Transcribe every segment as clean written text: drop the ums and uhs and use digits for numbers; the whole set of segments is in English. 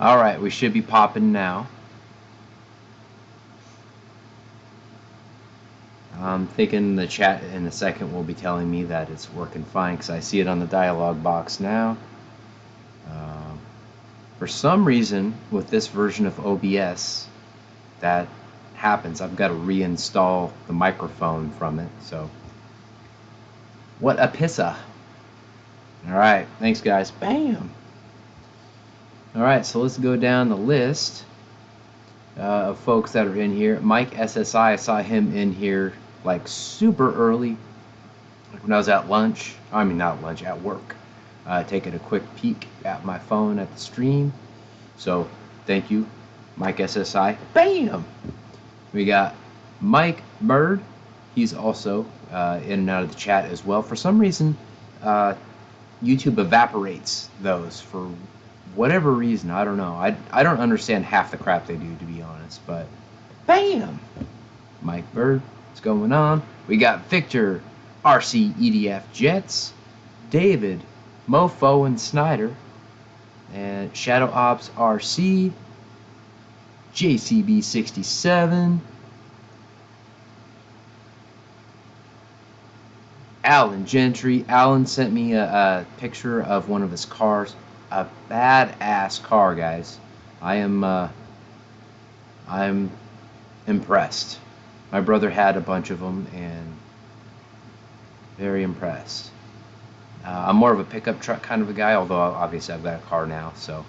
Alright, we should be popping now. I'm thinking the chat in a second will be telling me that it's working fine because I see it on the dialog box now. For some reason, with this version of OBS, that happens. I've got to reinstall the microphone from it, so what a pissa. Alright, thanks guys. Bam! Alright, so let's go down the list of folks that are in here. Mike SSI, I saw him in here like super early, like when I was at lunch. I mean, not lunch, at work. Taking a quick peek at my phone at the stream. So, thank you, Mike SSI. Bam! We got Mike Bird. He's also in and out of the chat as well. For some reason, YouTube evaporates those for whatever reason. I don't know. I don't understand half the crap they do, to be honest. But bam! Mike Bird, what's going on? We got Victor, RC EDF Jets, David, Mofo and Snyder, and Shadow Ops RC, JCB 67, Alan Gentry. Alan sent me a picture of one of his cars. A badass car, guys. I'm impressed. My brother had a bunch of them, and very impressed. I'm more of a pickup truck kind of a guy, although obviously I've got a car now, so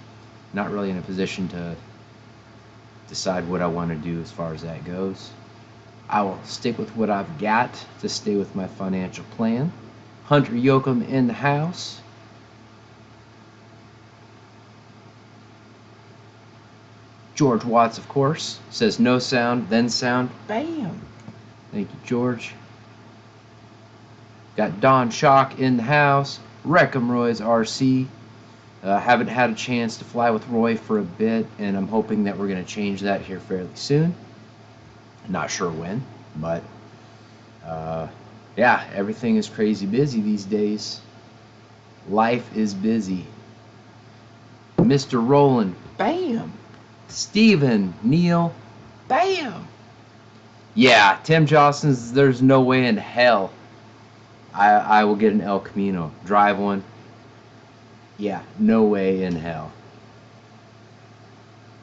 not really in a position to decide what I want to do as far as that goes. I will stick with what I've got to stay with my financial plan. Hunter Yoakum in the house. George Watts, of course, says no sound, then sound. Bam! Thank you, George. Got Don Shock in the house. Wreckham Roy's RC. Haven't had a chance to fly with Roy for a bit, and I'm hoping that we're going to change that here fairly soon. Not sure when, but yeah, everything is crazy busy these days. Life is busy. Mr. Roland, bam! Steven, Neil, bam! Yeah, Tim Johnson's, there's no way in hell I will get an El Camino. Drive one. Yeah, no way in hell.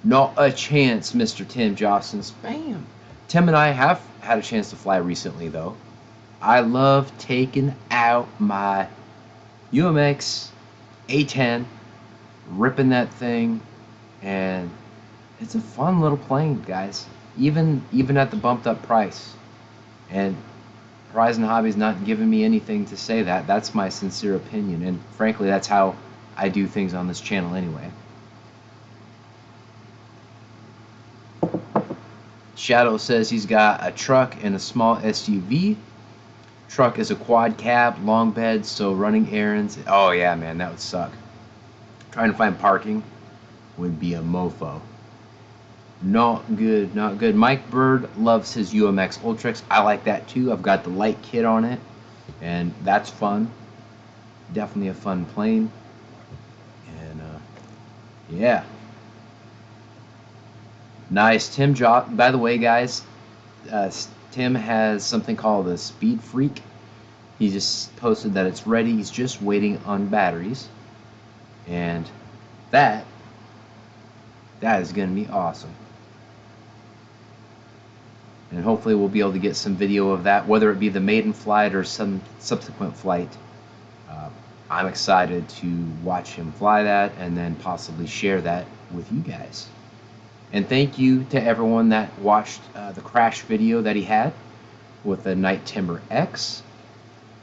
Not a chance, Mr. Tim Johnson's. Bam! Tim and I have had a chance to fly recently, though. I love taking out my UMX A10, ripping that thing, and it's a fun little plane, guys. Even at the bumped up price. And Horizon Hobby's not giving me anything to say that. That's my sincere opinion, and frankly, that's how I do things on this channel anyway. Shadow says he's got a truck and a small SUV. Truck is a quad cab, long bed, so running errands. Oh yeah, man, that would suck. Trying to find parking would be a mofo. Not good, not good. Mike Bird loves his UMX Ultrix. I like that too. I've got the light kit on it, and that's fun. Definitely a fun plane. And yeah. Nice. Tim by the way, guys, Tim has something called a Speed Freak. He just posted that it's ready. He's just waiting on batteries. And that is going to be awesome. And hopefully we'll be able to get some video of that, whether it be the maiden flight or some subsequent flight. I'm excited to watch him fly that and then possibly share that with you guys. And thank you to everyone that watched the crash video that he had with the Night Timber X,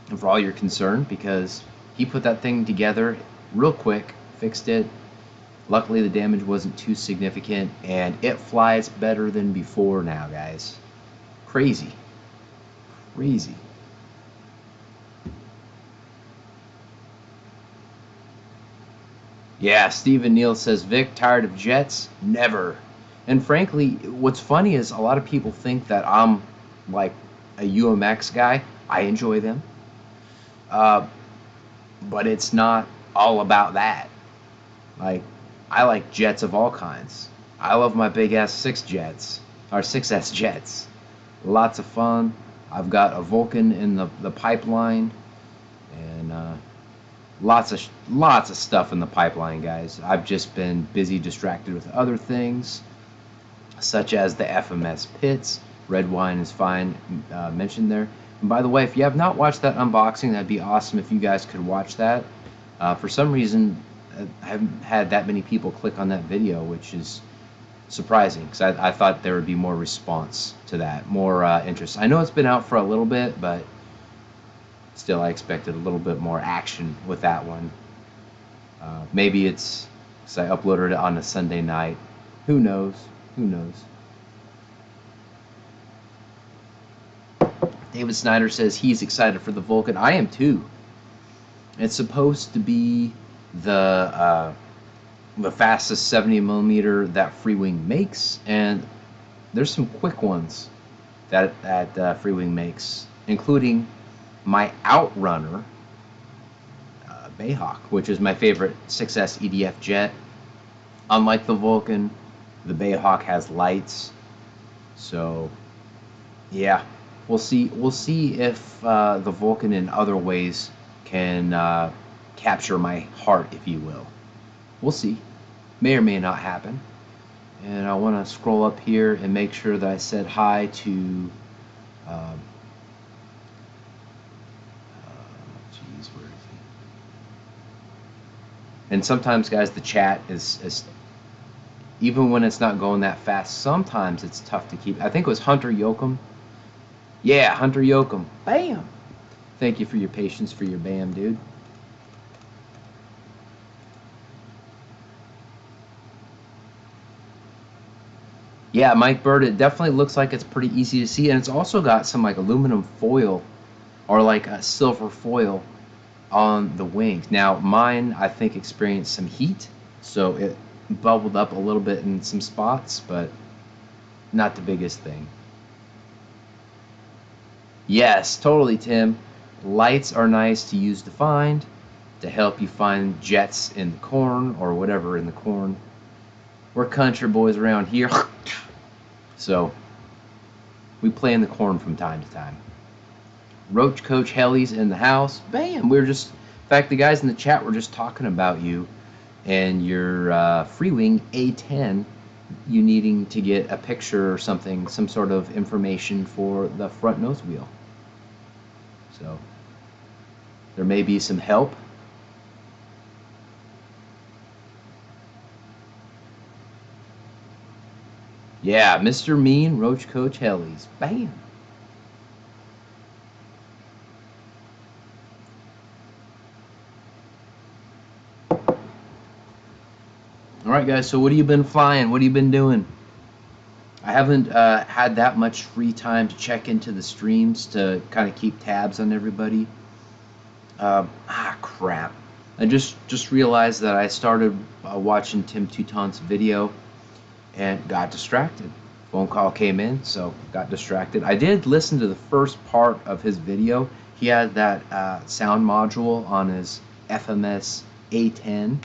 and for all your concern, because he put that thing together real quick, fixed it. Luckily the damage wasn't too significant, and it flies better than before now, guys. Crazy. Crazy. Yeah, Stephen Neal says, Vic, tired of jets? Never. And frankly, what's funny is a lot of people think that I'm like a UMX guy. I enjoy them. But it's not all about that. Like, I like jets of all kinds. I love my big ass 6S jets. Lots of fun. I've got a Vulcan in the pipeline, and lots of stuff in the pipeline, guys. I've just been busy, distracted with other things, such as the FMS pits. Red wine is fine, mentioned there. And by the way, if you have not watched that unboxing, that'd be awesome if you guys could watch that. For some reason, I haven't had that many people click on that video, which is surprising, because I thought there would be more response to that, more interest. I know it's been out for a little bit, but still I expected a little bit more action with that one. Maybe it's because I uploaded it on a Sunday night. Who knows? Who knows? David Snyder says he's excited for the Vulcan. I am too. It's supposed to be the fastest 70mm that Freewing makes, and there's some quick ones that Freewing makes, including my Outrunner Bayhawk, which is my favorite 6S EDF jet. Unlike the Vulcan, the Bayhawk has lights, so yeah, we'll see if the Vulcan in other ways can capture my heart, if you will. We'll see. May or may not happen. And I want to scroll up here and make sure that I said hi to geez, where is he? And sometimes, guys, the chat is even when it's not going that fast, sometimes it's tough to keep. I think it was Hunter Yoakum. Yeah, Hunter Yoakum. Bam! Thank you for your patience, for your bam, dude. Yeah, Mike Bird, it definitely looks like it's pretty easy to see, and it's also got some like aluminum foil or like a silver foil on the wings. Now, mine, I think, experienced some heat, so it bubbled up a little bit in some spots, but not the biggest thing. Yes, totally, Tim. Lights are nice to use to find, to help you find jets in the corn or whatever in the corn. We're country boys around here. So we play in the corn from time to time. Roach Coach Helly's in the house. Bam! In fact, the guys in the chat were just talking about you and your Freewing A10, you needing to get a picture or something, some sort of information for the front nose wheel. So there may be some help. Yeah, Mr. Mean, Roach Coach Helly's. Bam! Alright, guys, so what have you been flying? What have you been doing? I haven't had that much free time to check into the streams to kind of keep tabs on everybody. Crap. I just realized that I started watching Tim Teuton's video and got distracted. Phone call came in, so got distracted. I did listen to the first part of his video. He had that sound module on his FMS A10,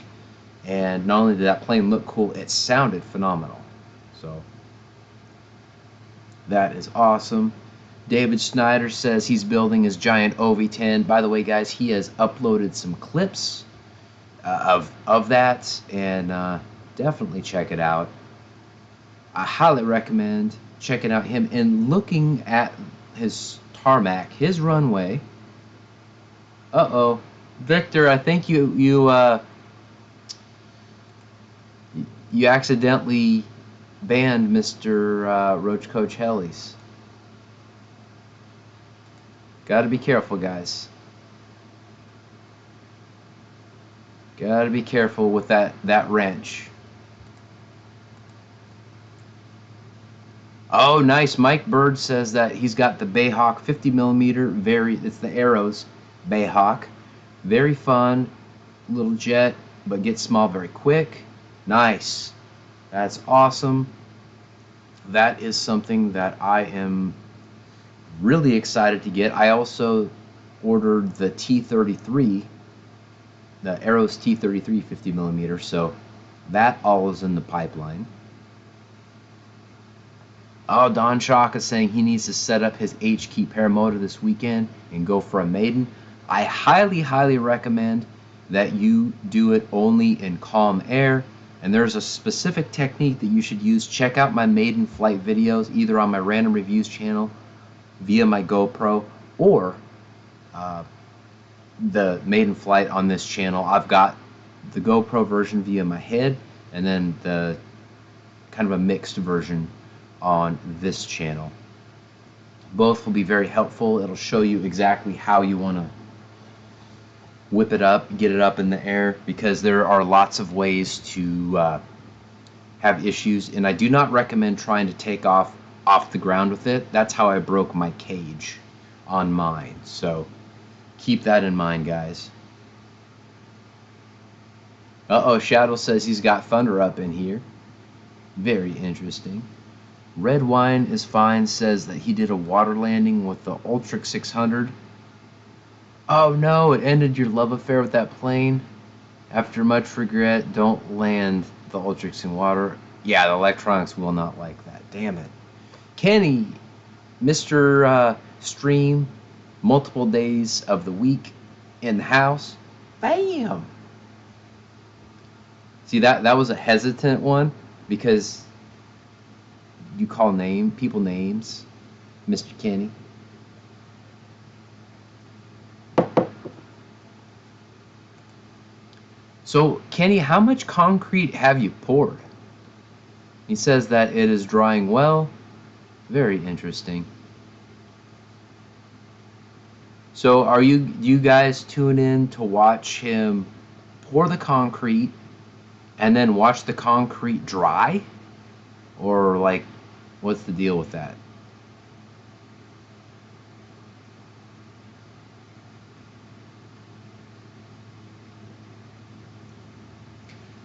and not only did that plane look cool, it sounded phenomenal. So that is awesome. David Schneider says he's building his giant OV10. By the way, guys, he has uploaded some clips of that, and definitely check it out. I highly recommend checking out him and looking at his tarmac, his runway. Uh-oh. Victor, I think you accidentally banned Mr. Roach Coach Helly's. Gotta be careful, guys. Gotta be careful with that wrench. Oh, nice. Mike Bird says that he's got the Bayhawk 50mm, it's the Arrows Bayhawk. Very fun, little jet, but gets small very quick. Nice. That's awesome. That is something that I am really excited to get. I also ordered the T33, the Arrows T33 50mm, so That all is in the pipeline. Oh, Don Shock is saying he needs to set up his H-key paramotor this weekend and go for a maiden. I highly recommend that you do it only in calm air, and there's a specific technique that you should use. Check out my maiden flight videos either on my random reviews channel via my GoPro or the maiden flight on this channel. I've got the GoPro version via my head and then the kind of a mixed version on this channel. Both will be very helpful. It'll show you exactly how you want to whip it up, get it up in the air, because there are lots of ways to have issues, and I do not recommend trying to take off the ground with it. That's how I broke my cage on mine, so keep that in mind, guys. Uh-oh, Shadow says he's got thunder up in here. Very interesting. Red Wine is Fine says that he did a water landing with the Ultrix 600. Oh no, it ended your love affair with that plane. After much regret, don't land the Ultrix in water. Yeah, the electronics will not like that. Damn it. Kenny, Mr. Stream, multiple days of the week in the house. Bam! See, that was a hesitant one because you call people names, Mr. Kenny. So, Kenny, how much concrete have you poured? He says that it is drying well. Very interesting. So, are you guys tune in to watch him pour the concrete and then watch the concrete dry? Or, like, what's the deal with that?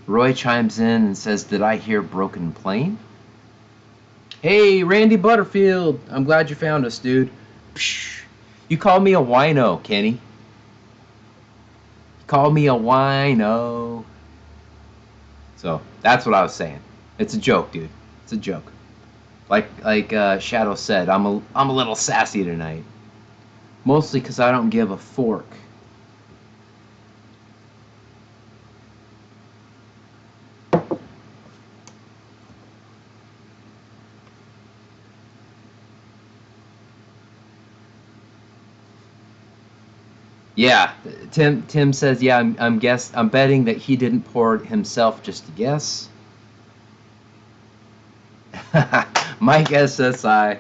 Roy chimes in and says, did I hear broken plane? Hey, Randy Butterfield. I'm glad you found us, dude. Psh, you called me a wino, Kenny. You called me a wino. So, that's what I was saying. It's a joke, dude. It's a joke. Like Shadow said, I'm a little sassy tonight. Mostly because I don't give a fork. Yeah, Tim says, yeah, I'm betting that he didn't pour it himself just to guess. Mike SSI,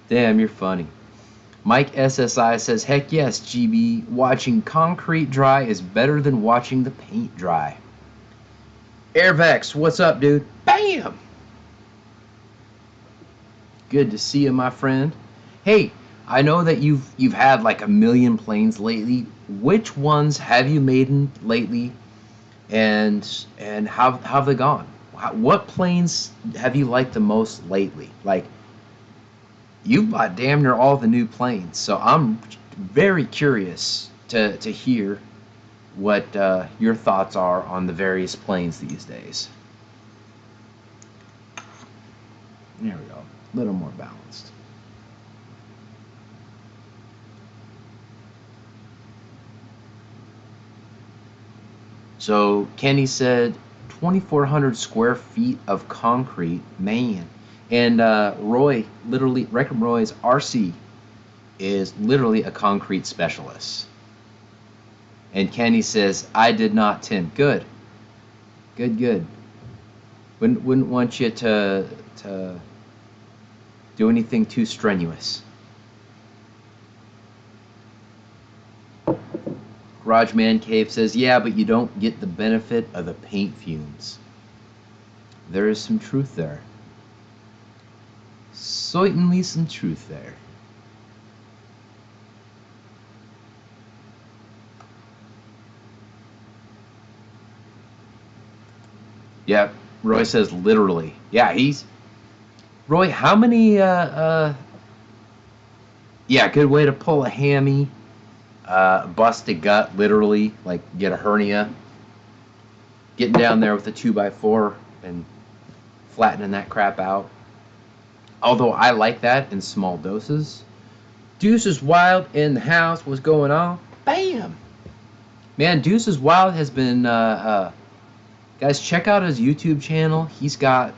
damn, you're funny. Mike SSI says, heck yes, GB, watching concrete dry is better than watching the paint dry. Airvex, what's up, dude? Bam! Good to see you, my friend. Hey, I know that you've had like a million planes lately. Which ones have you made lately, and how have they gone? What planes have you liked the most lately? Like, you've bought damn near all the new planes, so I'm very curious to hear what your thoughts are on the various planes these days. There we go, a little more balanced. So Kenny said 2,400 square feet of concrete, man. And Roy, literally, Record Roy's RC is literally a concrete specialist. And Kenny says, I did not, Tim. Good. Good. Wouldn't want you to do anything too strenuous. Garage Man Cave says, yeah, but you don't get the benefit of the paint fumes. There is some truth there. Certainly some truth there. Yeah, Roy says literally. Yeah, Roy, how many, yeah, good way to pull a hammy. Bust a gut, literally, like get a hernia. getting down there with a 2x4 and flattening that crap out. Although I like that in small doses. Deuce is Wild in the house. What's going on? Bam! Man, Deuce is Wild has been... guys, check out his YouTube channel. He's got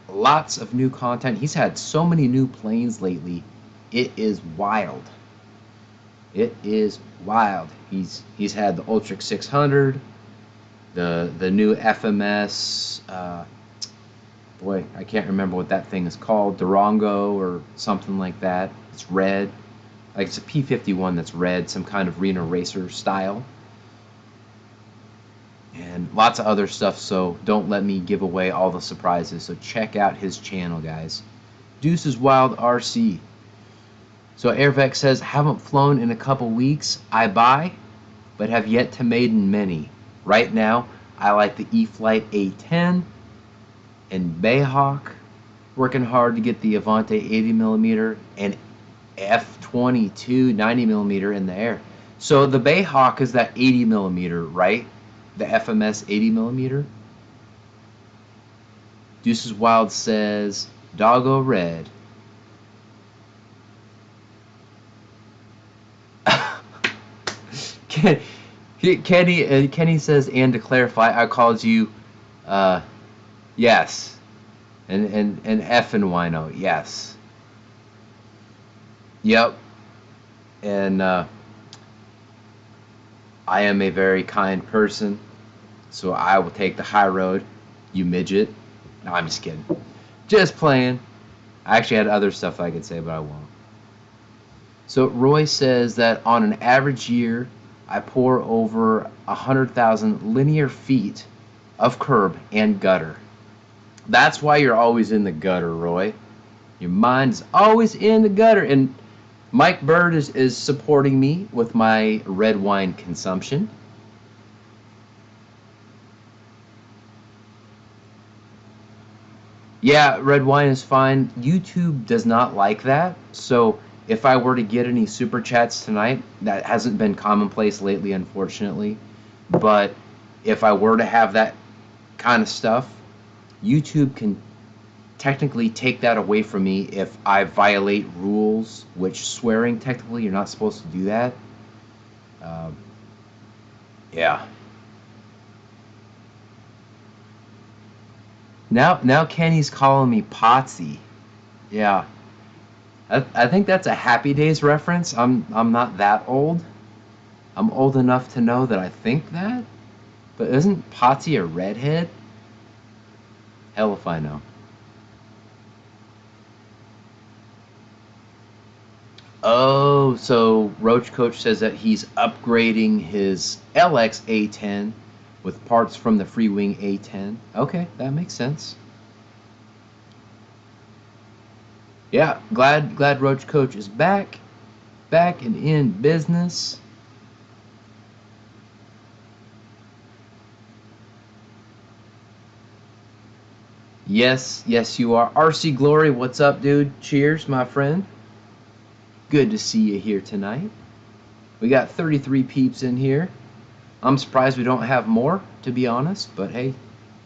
lots of new content. He's had so many new planes lately. It is wild. It is wild. He's had the Ultrix 600, the new FMS. Boy, I can't remember what that thing is called. Durango or something like that. It's red. Like it's a P-51 that's red, some kind of Reno Racer style. And lots of other stuff, so don't let me give away all the surprises. So check out his channel, guys. Deuce's Wild RC. So Airvex says, haven't flown in a couple weeks. I buy, but have yet to maiden many. Right now, I like the E-flite A10 and Bayhawk. Working hard to get the Avante 80mm and F-22 90mm in the air. So the Bayhawk is that 80mm, right? The FMS 80mm. Deuces Wild says Doggo Red. Kenny says, and to clarify, I called you yes. And F and Wino, yes. Yep. And I am a very kind person, so I will take the high road, you midget. No, I'm just kidding. Just playing. I actually had other stuff I could say, but I won't. So Roy says that on an average year, I pour over 100,000 linear feet of curb and gutter. That's why you're always in the gutter, Roy. Your mind is always in the gutter. And Mike Bird is supporting me with my red wine consumption. Yeah, red wine is fine. YouTube does not like that. So if I were to get any super chats tonight, that hasn't been commonplace lately, unfortunately. But if I were to have that kind of stuff, YouTube can technically take that away from me if I violate rules, which swearing, technically, you're not supposed to do that. Yeah. Now Kenny's calling me Potsy. Yeah. I think that's a Happy Days reference. I'm not that old. I'm old enough to know that I think that. But isn't Potsy a redhead? Hell if I know. Oh, so Roach Coach says that he's upgrading his LX A10 with parts from the Freewing A10. Okay, that makes sense. Yeah, glad Roach Coach is back and in business. Yes, you are. RC Glory, what's up, dude? Cheers, my friend. Good to see you here tonight. We got 33 peeps in here. I'm surprised we don't have more, to be honest, but hey,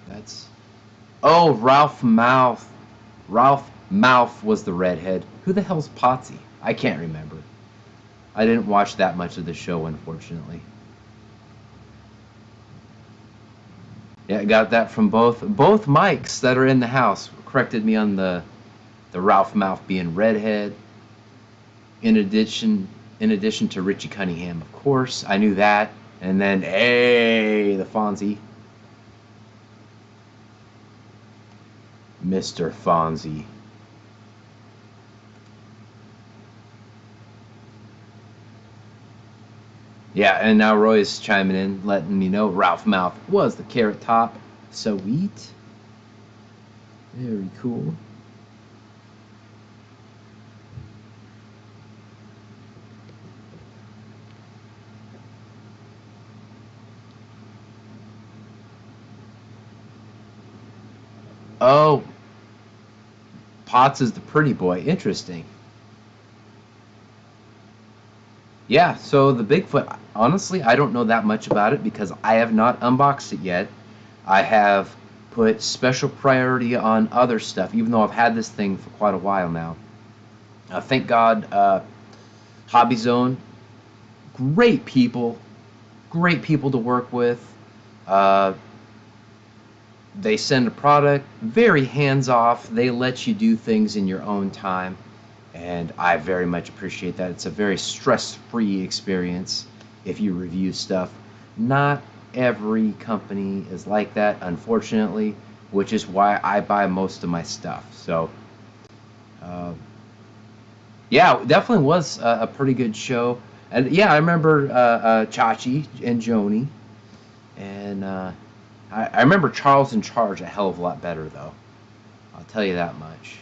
that's... Oh, Ralph Mouth. Ralph Mouth was the redhead. Who the hell's Potsy? I can't remember. I didn't watch that much of the show, unfortunately. Yeah, I got that from both mics that are in the house. Corrected me on the Ralph Mouth being redhead. In addition to Richie Cunningham, of course, I knew that. And then, hey, the Fonzie. Mr. Fonzie. Yeah, and now Roy's chiming in, letting me know Ralph Mouth was the Carrot Top. Sweet. Very cool. Oh, Potts is the pretty boy. Interesting. Yeah, so the Bigfoot, honestly, I don't know that much about it because I have not unboxed it yet. I have put special priority on other stuff, even though I've had this thing for quite a while now. Thank God, Hobbyzone, great people to work with. They send a product, very hands-off. They let you do things in your own time, and I very much appreciate that. It's a very stress-free experience if you review stuff. Not every company is like that, unfortunately, which is why I buy most of my stuff. So, yeah, it definitely was a pretty good show. And yeah, I remember Chachi and Joni, and I remember Charles in Charge a hell of a lot better, though. I'll tell you that much.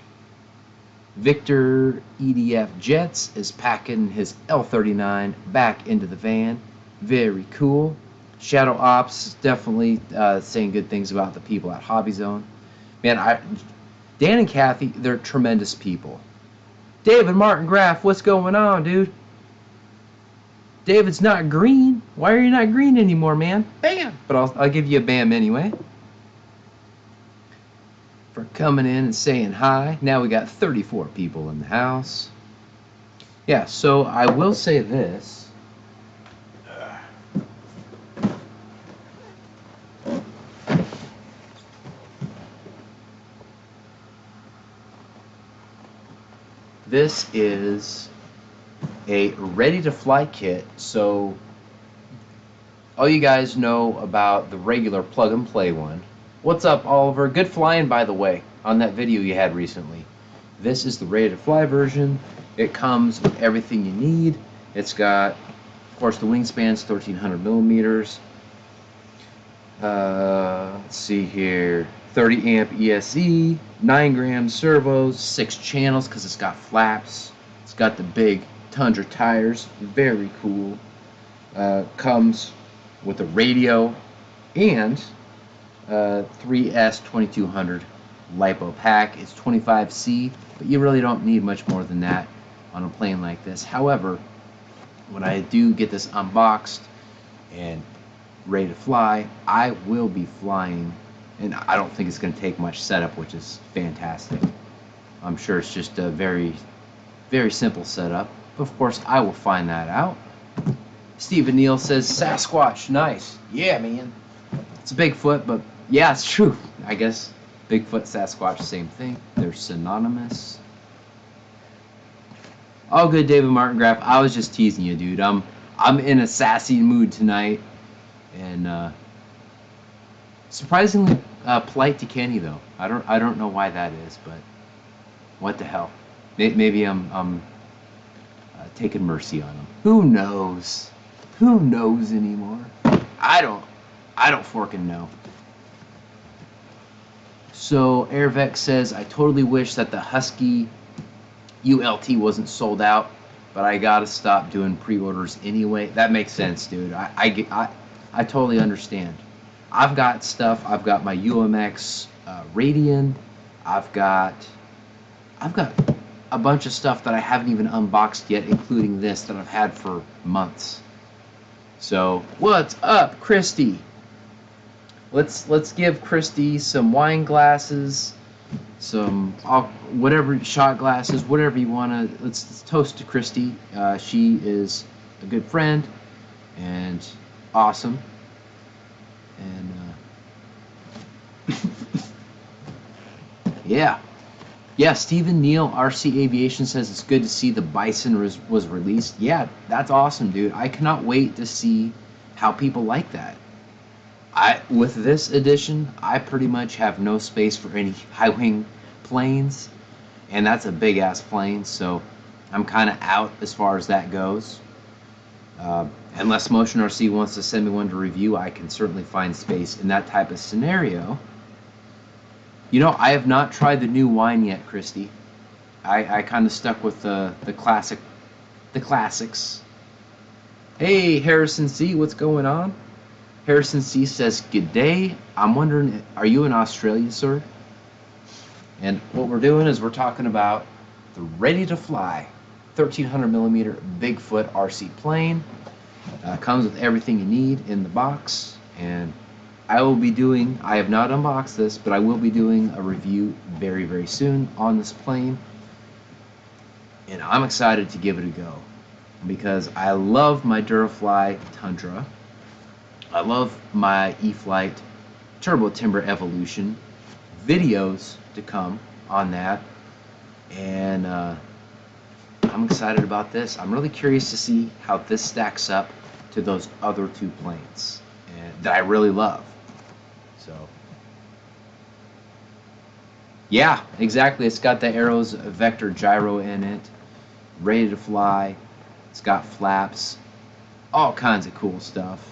Victor EDF Jets is packing his L39 back into the van. Very cool. Shadow Ops definitely saying good things about the people at Hobbyzone. Man, Dan and Kathy, they're tremendous people. David Martin Graff, what's going on, dude? David's not green. Why are you not green anymore, man? Bam! But I'll give you a bam anyway. For coming in and saying hi. Now we got 34 people in the house. Yeah, so I will say this. This is a ready-to-fly kit, so all you guys know about the regular plug-and-play one. What's up, Oliver? Good flying, by the way, on that video you had recently. This is the ready-to-fly version. It comes with everything you need. It's got, of course, the wingspan's 1,300 millimeters. Let's see here. 30 amp ESE, 9 gram servos, 6 channels because it's got flaps. It's got the big Tundra tires, very cool. Comes with a radio and 3S 2200 LiPo pack. It's 25C, but you really don't need much more than that on a plane like this. However, when I do get this unboxed and ready to fly, I will be flying, and I don't think it's going to take much setup, which is fantastic. I'm sure it's just a very, very simple setup. Of course, I will find that out. Stephen Neal says, Sasquatch, nice. Yeah, man. It's a Bigfoot, but yeah, it's true. I guess Bigfoot, Sasquatch, same thing. They're synonymous. All good, David Martin Graff. I was just teasing you, dude. I'm in a sassy mood tonight, and surprisingly polite to Kenny, though. I don't know why that is, but what the hell? Maybe I'm taking mercy on him. Who knows? Who knows anymore? I don't forking know. So Airvex says, I totally wish that the Husky ULT wasn't sold out, but I gotta stop doing pre-orders anyway. That makes sense, dude. I totally understand. I've got stuff. I've got my UMX Radian. I've got a bunch of stuff that I haven't even unboxed yet, including this that I've had for months. So what's up, Christy? Let's give Christy some wine glasses, some whatever, shot glasses, whatever you wanna. Let's toast to Christy. She is a good friend and awesome. And yeah, Stephen Neal, RC Aviation, says it's good to see the Bison was released. Yeah, that's awesome, dude. I cannot wait to see how people like that. With this edition, I pretty much have no space for any high-wing planes, and that's a big-ass plane, so I'm kind of out as far as that goes. Unless Motion RC wants to send me one to review, I can certainly find space in that type of scenario. You know, I have not tried the new wine yet, Christy. I kind of stuck with the classics. Hey, Harrison C, what's going on? Harrison C says, good day. I'm wondering, are you in Australia, sir? And what we're doing is we're talking about the ready-to-fly 1,300 millimeter Bigfoot RC plane. Comes with everything you need in the box, and I will be doing, I have not unboxed this, but I will be doing a review very, very soon on this plane. And I'm excited to give it a go because I love my Durafly Tundra. I love my E-flite Turbo Timber Evolution. Videos to come on that. And I'm excited about this. I'm really curious to see how this stacks up to those other two planes that I really love. So, yeah, exactly. It's got the Arrows Vector Gyro in it, ready to fly. It's got flaps, all kinds of cool stuff.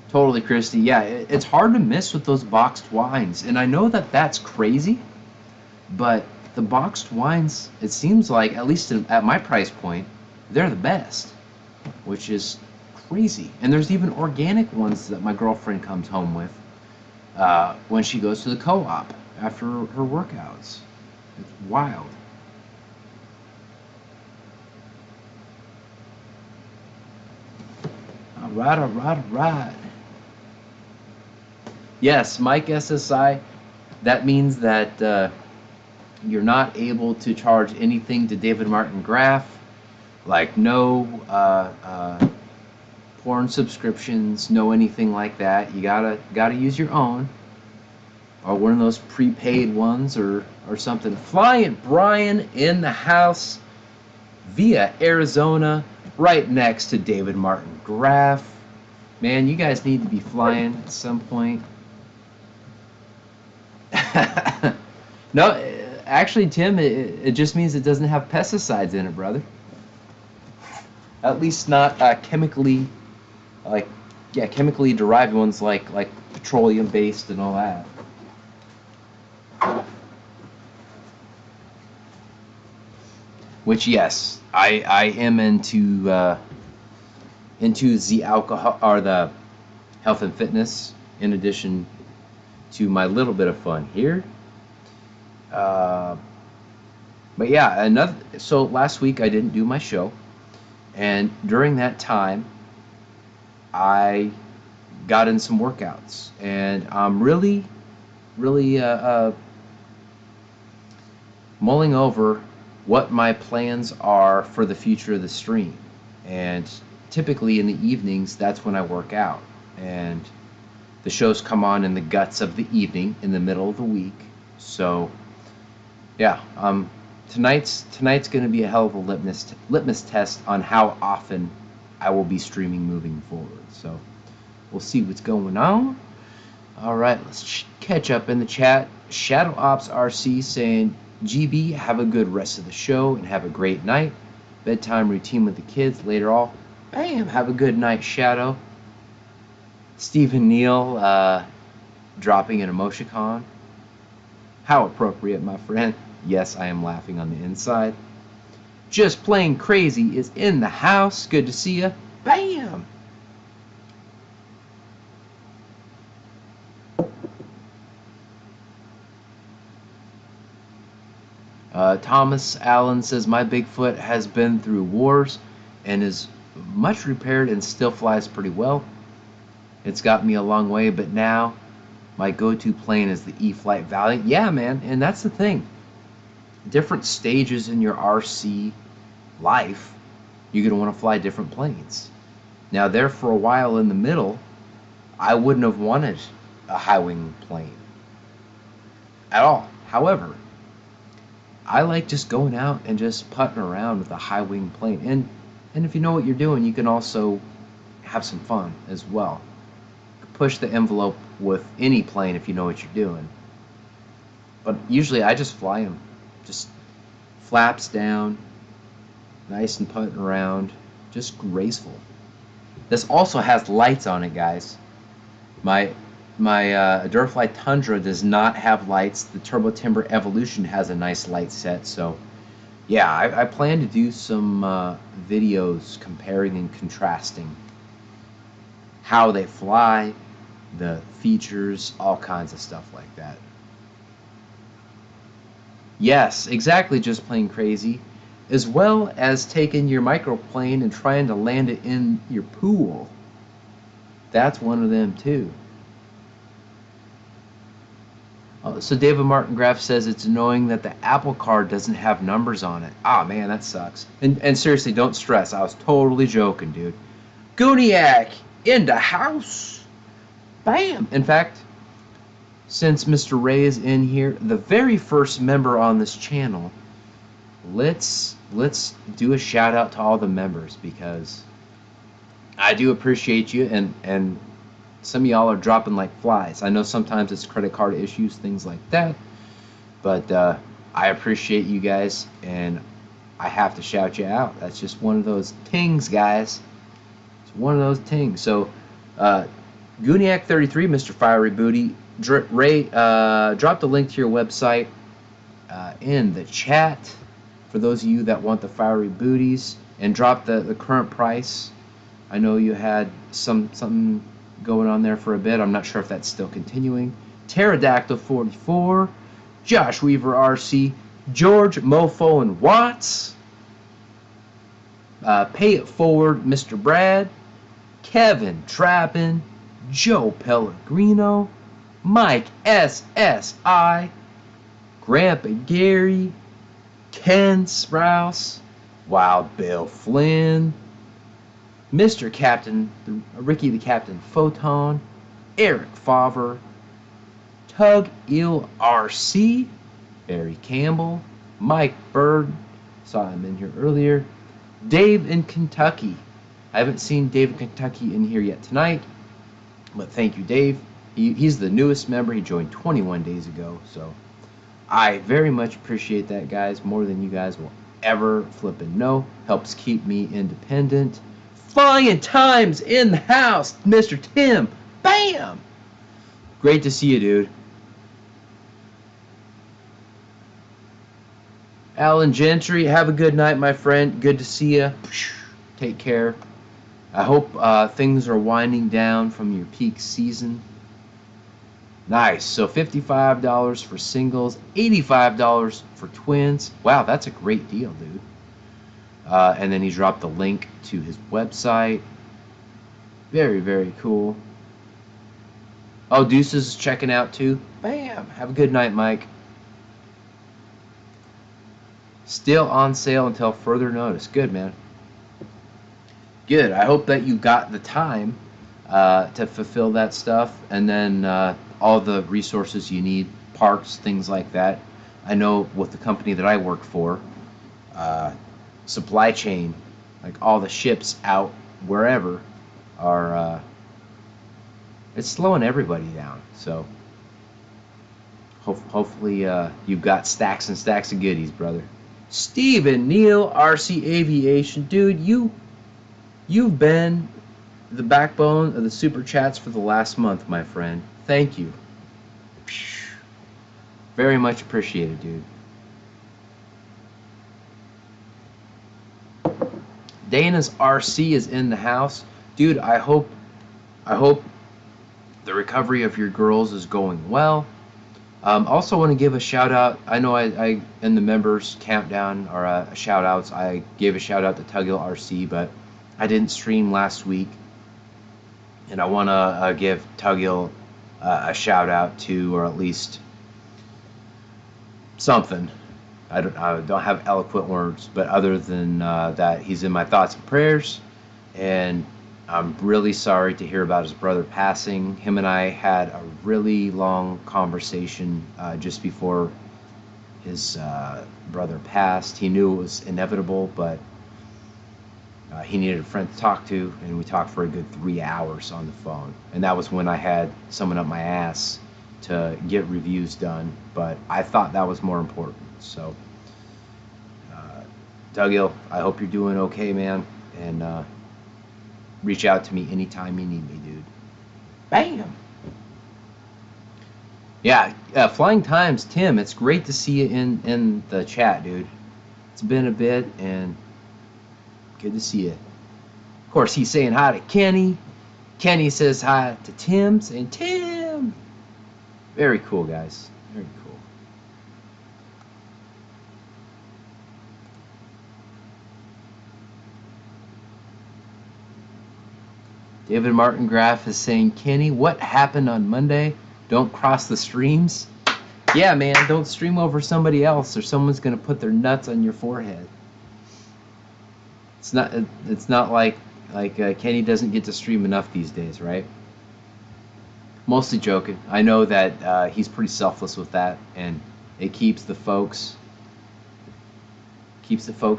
Totally, Christy. Yeah, it's hard to miss with those boxed wines, and I know that that's crazy, but the boxed wines, it seems like, at least at my price point, they're the best, which is crazy. And there's even organic ones that my girlfriend comes home with when she goes to the co-op after her workouts. It's wild. All right, all right, all right. Yes, Mike SSI, that means that you're not able to charge anything to David Martin Graph, like no porn subscriptions, no anything like that. You gotta use your own, or one of those prepaid ones, or something. Flying Brian in the house via Arizona, right next to David Martin Graph. Man, you guys need to be flying at some point. No, actually, Tim, it just means it doesn't have pesticides in it, brother. At least not chemically, like, yeah, chemically derived ones like petroleum based and all that. Which, yes, I am into the alcohol or the health and fitness, in addition to my little bit of fun here. But yeah, so last week I didn't do my show, and during that time I got in some workouts, and I'm really mulling over what my plans are for the future of the stream. And typically in the evenings, that's when I work out, and the shows come on in the guts of the evening in the middle of the week. So yeah, tonight's going to be a hell of a litmus test on how often I will be streaming moving forward. So we'll see what's going on. All right, let's catch up in the chat. Shadow Ops RC saying, GB, have a good rest of the show and have a great night. Bedtime routine with the kids later on. Bam, have a good night, Shadow. Stephen Neal dropping an emoticon. How appropriate, my friend. Yes, I am laughing on the inside. Just Plain Crazy is in the house. Good to see you. Bam! Thomas Allen says, my Bigfoot has been through wars and is much repaired and still flies pretty well. It's got me a long way, but now my go-to plane is the E-flite Valiant. Yeah, man, and that's the thing. Different stages in your RC life, you're going to want to fly different planes. Now, there for a while in the middle, I wouldn't have wanted a high-wing plane at all. However, I like just going out and just putting around with a high-wing plane. And if you know what you're doing, you can also have some fun as well. Push the envelope with any plane if you know what you're doing. But usually I just fly them. Just flaps down, nice and putting around, just graceful. This also has lights on it, guys. My Durafly Tundra does not have lights. The Turbo Timber Evolution has a nice light set. So yeah, I plan to do some videos comparing and contrasting how they fly, the features, all kinds of stuff like that. Yes, exactly, Just Plain Crazy. as well as taking your microplane and trying to land it in your pool. That's one of them too. So David Martin Graff says it's annoying that the Apple Card doesn't have numbers on it. Ah, man, that sucks. And seriously, don't stress. I was totally joking, dude. Gooniac in the house. Bam. In fact, since Mr. Ray is in here, the very first member on this channel, let's do a shout out to all the members, because I do appreciate you, and some of y'all are dropping like flies. I know sometimes it's credit card issues, things like that, but I appreciate you guys, and I have to shout you out. That's just one of those things, guys. It's one of those things. So Gooniac33, Mr. Fiery Booty, Ray, drop the link to your website in the chat for those of you that want the Fiery Booties, and drop the current price. I know you had something going on there for a bit. I'm not sure if that's still continuing. Pterodactyl 44, Josh Weaver RC, George Mofo and Watts, Pay It Forward, Mr. Brad, Kevin Trappin, Joe Pellegrino, Mike SSI, Grandpa Gary, Ken Sprouse, Wild Bill Flynn, Mr. Captain, Ricky the Captain Photon, Eric Favre, Tug Il RC, Barry Campbell, Mike Bird, saw him in here earlier, Dave in Kentucky. I haven't seen Dave in Kentucky in here yet tonight, but thank you, Dave. He's the newest member. He joined 21 days ago, so I very much appreciate that, guys, more than you guys will ever flippin' know. Helps keep me independent. Flying Times in the house, Mr. Tim. Bam! Great to see you, dude. Alan Gentry, have a good night, my friend. Good to see you. Take care. I hope things are winding down from your peak season. Nice. So $55 for singles, $85 for twins. Wow, that's a great deal, dude. And then he dropped the link to his website. Very, very cool. Oh, Deuces is checking out too. Bam! Have a good night, Mike. Still on sale until further notice. Good, man. Good. I hope that you got the time to fulfill that stuff, and then all the resources you need, parts, things like that. I know with the company that I work for, supply chain, like all the ships out wherever, are it's slowing everybody down. So hopefully you've got stacks and stacks of goodies, brother. Stephen Neal, RC Aviation, dude, you've been the backbone of the super chats for the last month, my friend. Thank you. Very much appreciated, dude. Dana's RC is in the house. Dude, I hope the recovery of your girls is going well. Also want to give a shout out. I know I in the members countdown or shout outs, I gave a shout out to Tuggill RC, but I didn't stream last week, and I want to give Tuggill a shout out to, or at least something. I don't have eloquent words, but other than that, he's in my thoughts and prayers, and I'm really sorry to hear about his brother passing. Him and I had a really long conversation just before his brother passed. He knew it was inevitable, but he needed a friend to talk to, and we talked for a good 3 hours on the phone. And that was when I had someone up my ass to get reviews done, but I thought that was more important. So, Tuggill, I hope you're doing okay, man, and reach out to me anytime you need me, dude. Bam! Yeah, Flying Times, Tim, it's great to see you in the chat, dude. It's been a bit, and good to see you. Of course, he's saying hi to Kenny. Kenny says hi to Tim, saying Tim. Very cool, guys. Very cool. David Martin Graff is saying, Kenny, what happened on Monday? Don't cross the streams. Yeah, man, don't stream over somebody else or someone's going to put their nuts on your forehead. It's not like Kenny doesn't get to stream enough these days, right? Mostly joking. I know that he's pretty selfless with that, and it keeps the folks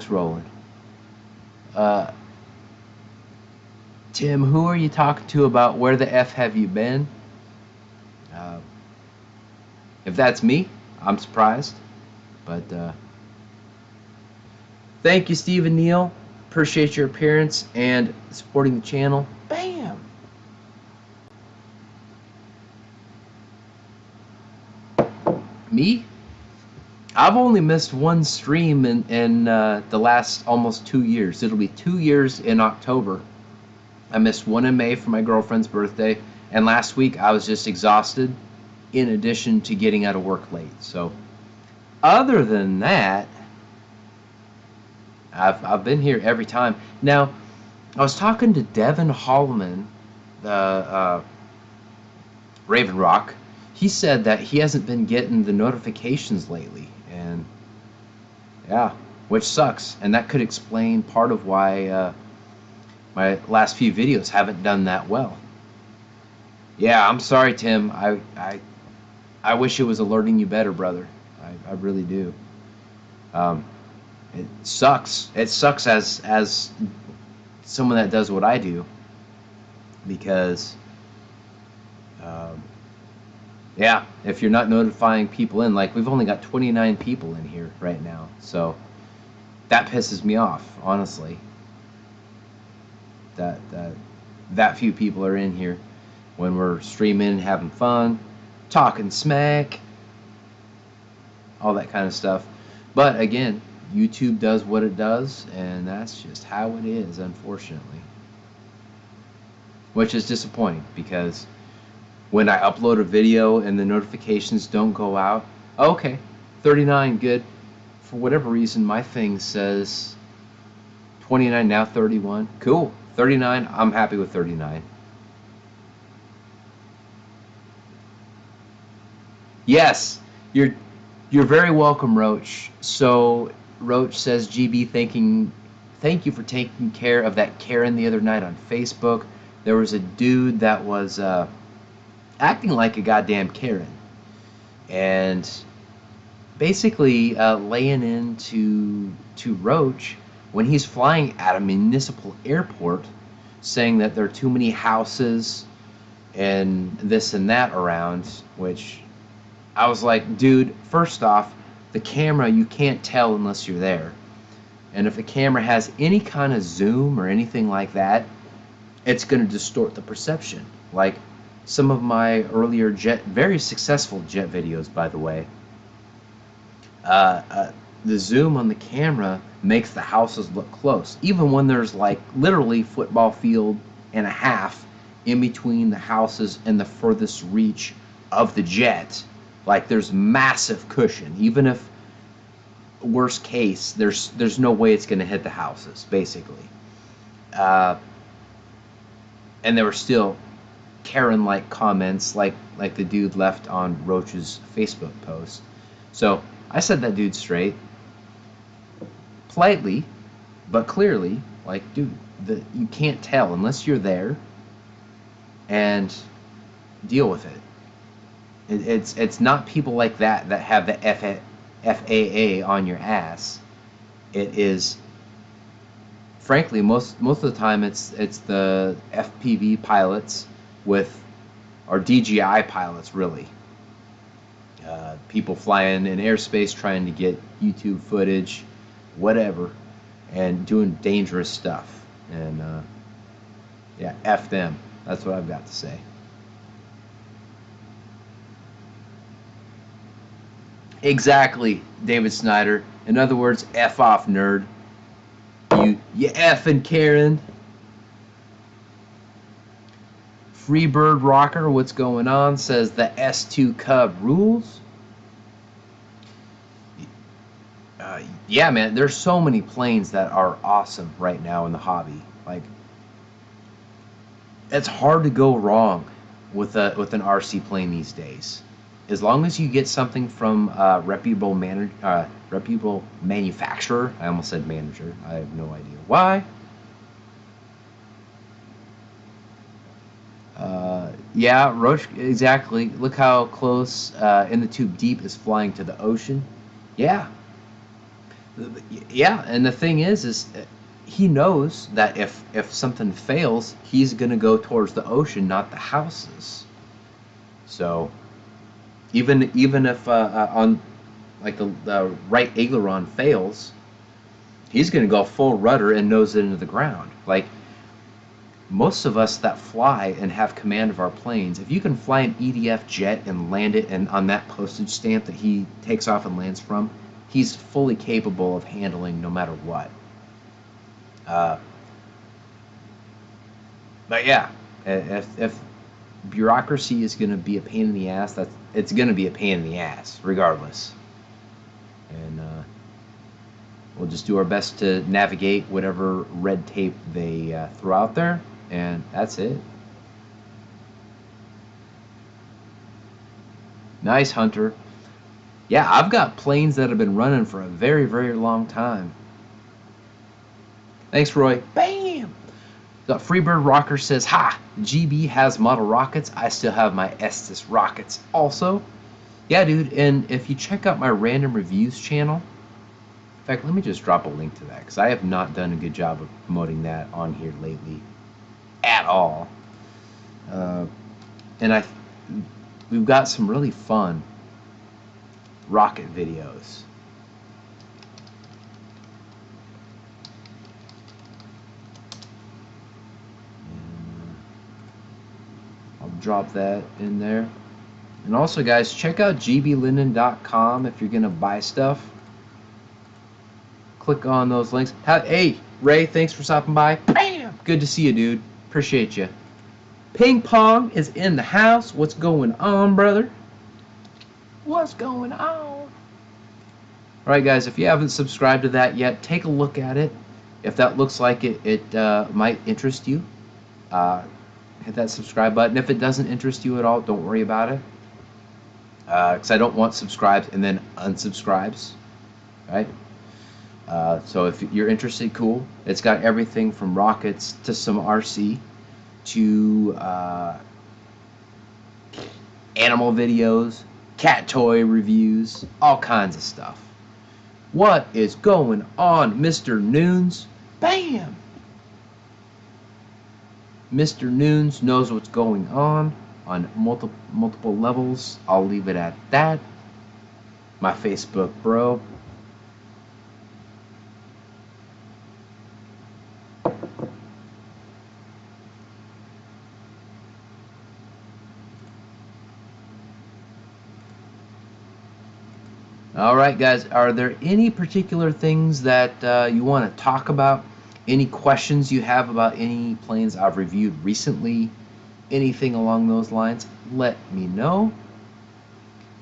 rolling. Tim, who are you talking to about where the F have you been? If that's me, I'm surprised. But thank you, Stephen Neal. Appreciate your appearance and supporting the channel. Bam! Me? I've only missed one stream in the last almost 2 years. It'll be 2 years in October. I missed one in May for my girlfriend's birthday, and last week I was just exhausted in addition to getting out of work late. So other than that, I've been here every time. Now, I was talking to Devin Holloman, the Raven Rock. He said that he hasn't been getting the notifications lately, and yeah, which sucks. And that could explain part of why my last few videos haven't done that well. Yeah, I'm sorry, Tim. I wish it was alerting you better, brother. I really do. It sucks. It sucks as someone that does what I do, because yeah, if you're not notifying people in, like we've only got 29 people in here right now, so that pisses me off, honestly. That few people are in here when we're streaming, having fun, talking smack, all that kind of stuff. But again, YouTube does what it does, and that's just how it is, unfortunately. Which is disappointing, because when I upload a video and the notifications don't go out, okay, 39, good. For whatever reason, my thing says 29, now 31. Cool. 39, I'm happy with 39. Yes, you're very welcome, Roach. So Roach says, GB, thank you for taking care of that Karen the other night on Facebook. There was a dude that was acting like a goddamn Karen, and basically laying into Roach when he's flying at a municipal airport, saying that there are too many houses and this and that around, which I was like, dude, first off, the camera, you can't tell unless you're there. And if the camera has any kind of zoom or anything like that, it's going to distort the perception. Like some of my earlier very successful jet videos, by the way, the zoom on the camera makes the houses look close, even when there's like literally football field and a half in between the houses and the furthest reach of the jet. Like there's massive cushion. Even if worst case, there's no way it's going to hit the houses, basically. And there were still Karen-like comments, like the dude left on Roach's Facebook post. So I said that dude straight, politely, but clearly, like, dude, you can't tell unless you're there, and deal with it. It's not people like that have the FAA on your ass. It is, frankly, most of the time it's the FPV pilots or DJI pilots, really. People flying in airspace trying to get YouTube footage, whatever, and doing dangerous stuff. And yeah, F them. That's what I've got to say. Exactly, David Snyder. In other words, F off, nerd. You effing Karen. Freebird Rocker, what's going on? Says the S2 Cub rules. Yeah, man, there's so many planes that are awesome right now in the hobby. Like, it's hard to go wrong with an RC plane these days. As long as you get something from a reputable manufacturer. I almost said manager. I have no idea why. Yeah, Roche, exactly. Look how close In the Tube Deep is flying to the ocean. Yeah. Yeah, and the thing is he knows that if something fails, he's going to go towards the ocean, not the houses. So even if on like the right aileron fails, he's going to go full rudder and nose it into the ground. Like most of us that fly and have command of our planes, if you can fly an EDF jet and land it and on that postage stamp that he takes off and lands from, he's fully capable of handling no matter what. But yeah, if bureaucracy is going to be a pain in the ass, it's going to be a pain in the ass regardless. And we'll just do our best to navigate whatever red tape they throw out there, and that's it. Nice, Hunter. Yeah, I've got planes that have been running for a very, very long time. Thanks, Roy. Bam! The Freebird Rocker says, ha! GB has model rockets. I still have my Estes rockets also. Yeah, dude, and if you check out my random reviews channel, in fact, let me just drop a link to that, because I have not done a good job of promoting that on here lately at all. And we've got some really fun rocket videos. I'll drop that in there. And also, guys, check out GBLynden.com if you're going to buy stuff. Click on those links. Hey, Ray, thanks for stopping by. Bam! Good to see you, dude. Appreciate you. Ping Pong is in the house. What's going on, brother? What's going on? Alright, guys, if you haven't subscribed to that yet, take a look at it. If that looks like it might interest you, hit that subscribe button. If it doesn't interest you at all, don't worry about it. Because I don't want subscribes and then unsubscribes. Right? So if you're interested, cool. It's got everything from rockets to some RC to animal videos, cat toy reviews, all kinds of stuff. What is going on, Mr. Noons? Bam! Mr. Noons knows what's going on multiple levels. I'll leave it at that. My Facebook bro. Alright, guys, are there any particular things that you want to talk about? Any questions you have about any planes I've reviewed recently? Anything along those lines? Let me know.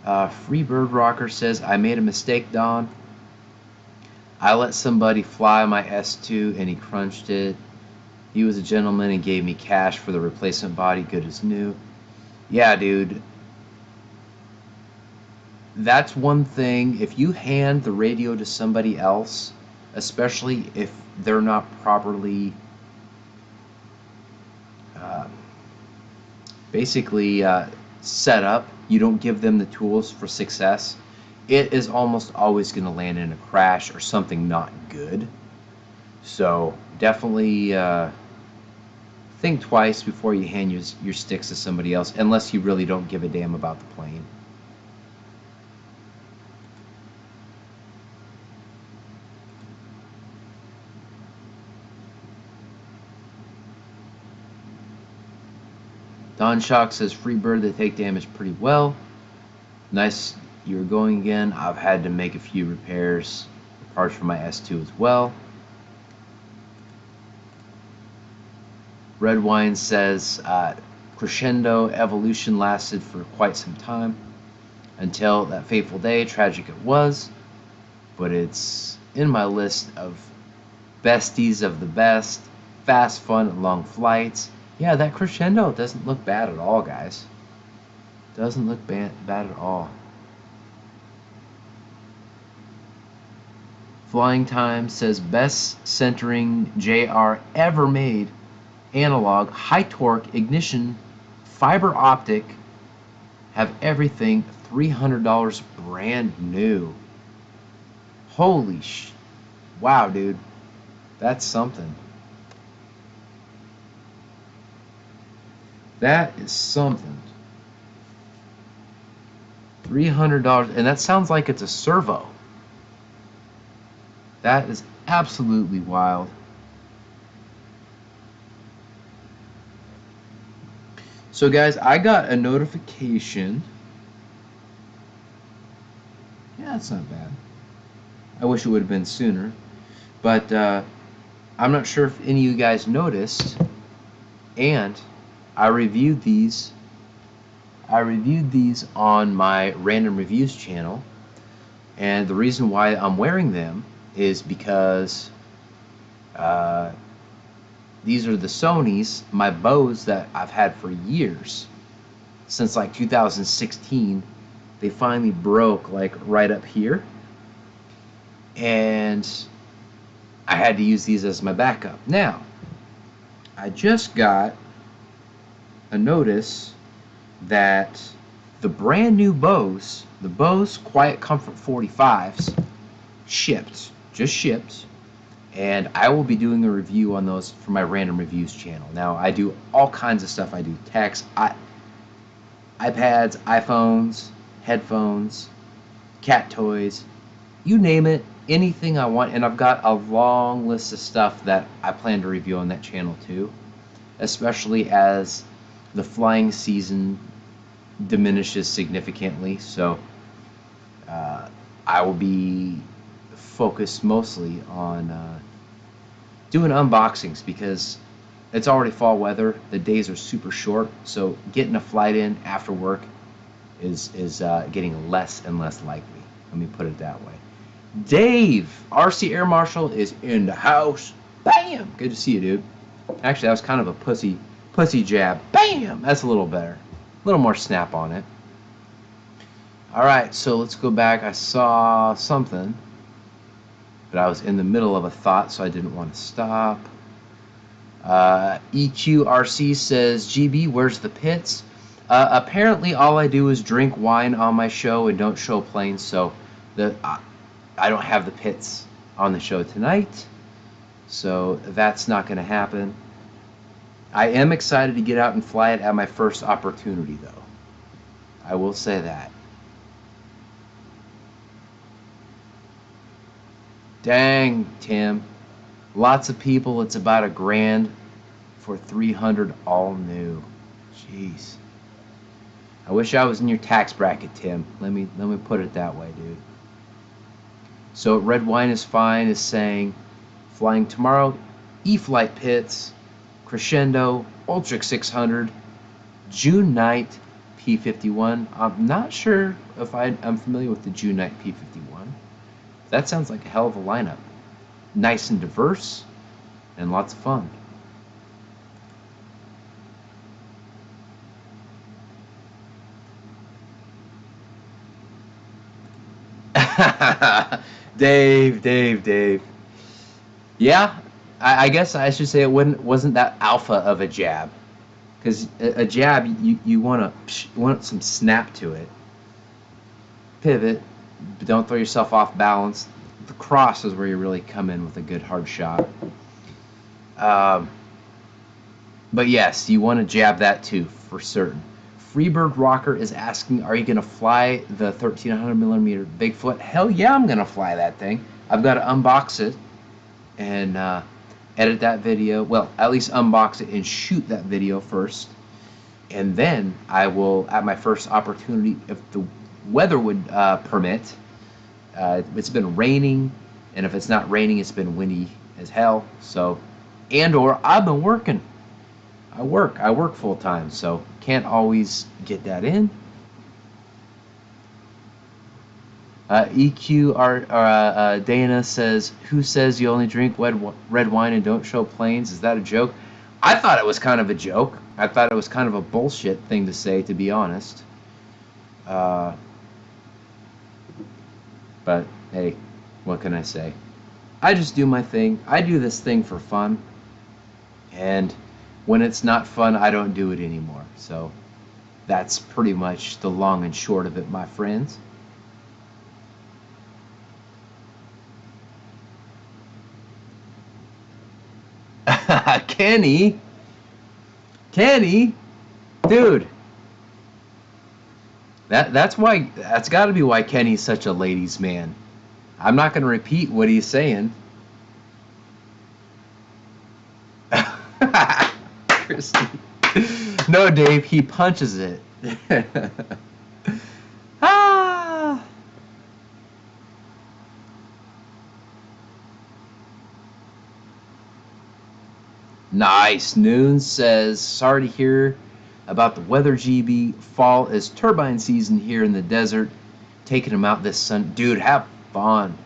Freebird Rocker says, I made a mistake, Don. I let somebody fly my S2 and he crunched it. He was a gentleman and gave me cash for the replacement body, good as new. Yeah, dude. That's one thing. If you hand the radio to somebody else, especially if they're not properly basically set up, you don't give them the tools for success, it is almost always going to land in a crash or something not good. So definitely think twice before you hand your sticks to somebody else, unless you really don't give a damn about the plane. Don Shock says, Freebird, they take damage pretty well. Nice, you're going again. I've had to make a few repairs. Parts for my S2 as well. Red Wine says, Crescendo evolution lasted for quite some time. Until that fateful day, tragic it was. But it's in my list of besties of the best. Fast, fun, and long flights. Yeah, that crescendo doesn't look bad at all, guys. Doesn't look bad at all. Flying Time says best centering JR ever made. Analog, high torque, ignition, fiber optic, have everything. $300 brand new. Holy wow, dude. That's something. That is something. $300, and that sounds like it's a servo. That is absolutely wild. So guys, I got a notification. Yeah, that's not bad. I wish it would have been sooner. But I'm not sure if any of you guys noticed, and I reviewed these on my random reviews channel, and the reason why I'm wearing them is because these are the Sonys, my bows that I've had for years, since like 2016. They finally broke like right up here, and I had to use these as my backup. Now, I just got a notice that the brand new bows, the Bose Quiet Comfort 45s, just shipped, and I will be doing a review on those for my random reviews channel. Now, I do all kinds of stuff. I do texts, iPads, iPhones, headphones, cat toys, you name it, anything I want, and I've got a long list of stuff that I plan to review on that channel too, especially as the flying season diminishes significantly. So I will be focused mostly on doing unboxings, because it's already fall weather. The days are super short, so getting a flight in after work is getting less and less likely. Let me put it that way. Dave, RC Air Marshal, is in the house. Bam! Good to see you, dude. Actually, that was kind of a pussy jab. Bam! That's a little better. A little more snap on it. Alright, so let's go back. I saw something, but I was in the middle of a thought, so I didn't want to stop. EQRC says, GB, where's the pits? Apparently, all I do is drink wine on my show and don't show planes, so I don't have the pits on the show tonight, so that's not going to happen. I am excited to get out and fly it at my first opportunity, though. I will say that. Dang, Tim. Lots of people, it's about $1,000 for 300 all new. Jeez. I wish I was in your tax bracket, Tim. Let me put it that way, dude. So Red Wine is Fine is saying, flying tomorrow, E-flite pits, Crescendo, Ultrix 600, June Night P51. I'm not sure if I'm familiar with the June Night P51. That sounds like a hell of a lineup. Nice and diverse, and lots of fun. Dave. Yeah, I guess I should say it wasn't that alpha of a jab, because a jab you want some snap to it. Pivot, but don't throw yourself off balance. The cross is where you really come in with a good hard shot. But yes, you want to jab that too, for certain. Freebird Rocker is asking, are you going to fly the 1300mm Bigfoot? Hell yeah, I'm going to fly that thing. I've got to unbox it and edit that video. Well, at least unbox it and shoot that video first. And then I will, at my first opportunity, if the weather would permit, it's been raining, and if it's not raining, it's been windy as hell. So, or I've been working. I work full time, so can't always get that in. Dana says, who says you only drink red wine and don't show planes? Is that a joke? I thought it was kind of a joke. I thought it was kind of a bullshit thing to say, to be honest. But hey, what can I say? I just do my thing. I do this thing for fun. And when it's not fun, I don't do it anymore. So that's pretty much the long and short of it, my friends. Kenny, dude, that's got to be why Kenny's such a ladies' man. I'm not going to repeat what he's saying. Christy. No, Dave, he punches it. Ah. Nice. Noon says, sorry to hear about the weather, GB. Fall is turbine season here in the desert. Taking them out this sun. Dude, have fun.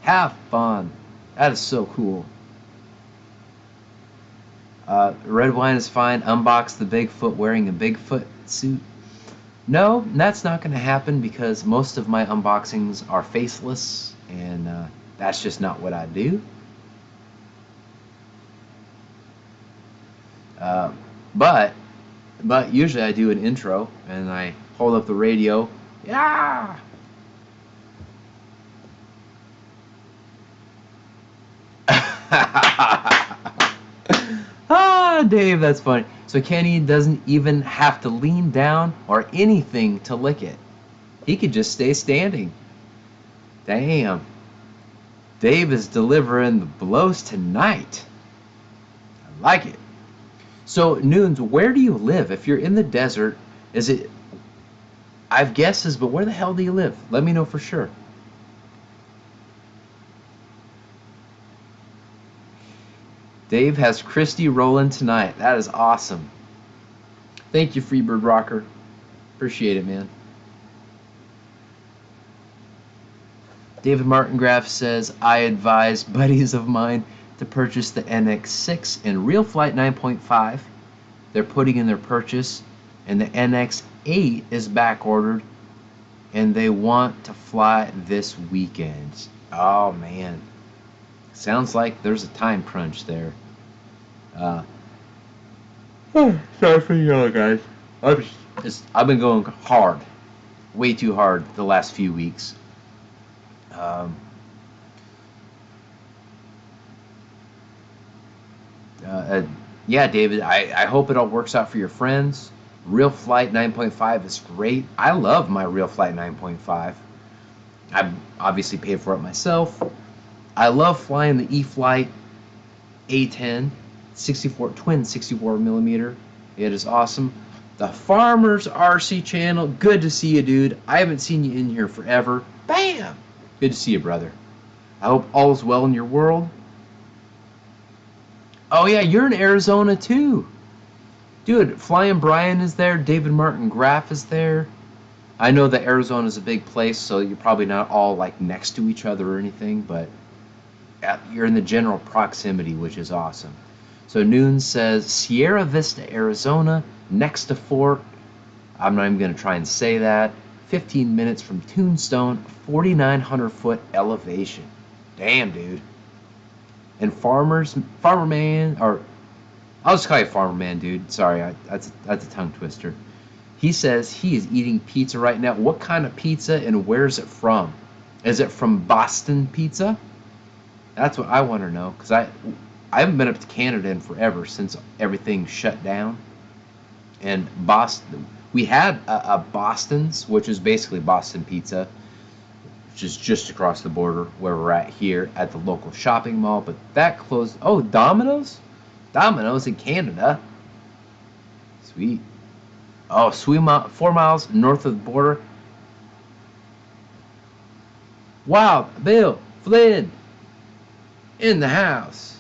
Have fun. That is so cool. Red wine is fine. Unbox the Bigfoot wearing a Bigfoot suit. No, that's not going to happen because most of my unboxings are faceless, and that's just not what I do. But usually I do an intro and I hold up the radio. Yeah. Ah, Dave, that's funny. So Kenny doesn't even have to lean down or anything to lick it. He could just stay standing. Damn. Dave is delivering the blows tonight. I like it. So, Noons, where do you live? If you're in the desert, is it... I have guesses, but where the hell do you live? Let me know for sure. Dave has Christy rolling tonight. That is awesome. Thank you, Freebird Rocker. Appreciate it, man. David Martin Graff says, I advise buddies of mine to purchase the NX6 and RealFlight 9.5. They're putting in their purchase, and the NX8 is back ordered, and they want to fly this weekend. Oh man, sounds like there's a time crunch there. Sorry for the yellow, guys. I've been going hard, way too hard the last few weeks. Yeah, David, I hope it all works out for your friends. RealFlight 9.5 is great. I love my RealFlight 9.5. I obviously paid for it myself. I love flying the E-flite A10 twin 64 millimeter. It is awesome. The Farmers RC channel, good to see you, dude. I haven't seen you in here forever. Bam! Good to see you, brother. I hope all is well in your world. Oh yeah, you're in Arizona too. Dude, Flying Brian is there. David Martin Graff is there. I know that Arizona is a big place, so you're probably not all like next to each other or anything, but you're in the general proximity, which is awesome. So Noon says, Sierra Vista, Arizona, next to Fort. I'm not even going to try and say that. 15 minutes from Tombstone, 4,900 foot elevation. Damn, dude. And Farmer Man, or I'll just call you Farmer Man, dude. Sorry, that's a tongue twister. He says he is eating pizza right now. What kind of pizza and where is it from? Is it from Boston Pizza? That's what I want to know, because I haven't been up to Canada in forever since everything shut down. And Boston, we had a Boston's, which is basically Boston Pizza, which is just across the border where we're at here at the local shopping mall, but that closed. Oh, Domino's? Domino's in Canada. Sweet. Oh, 4 miles north of the border. Wow, Bill Flynn in the house.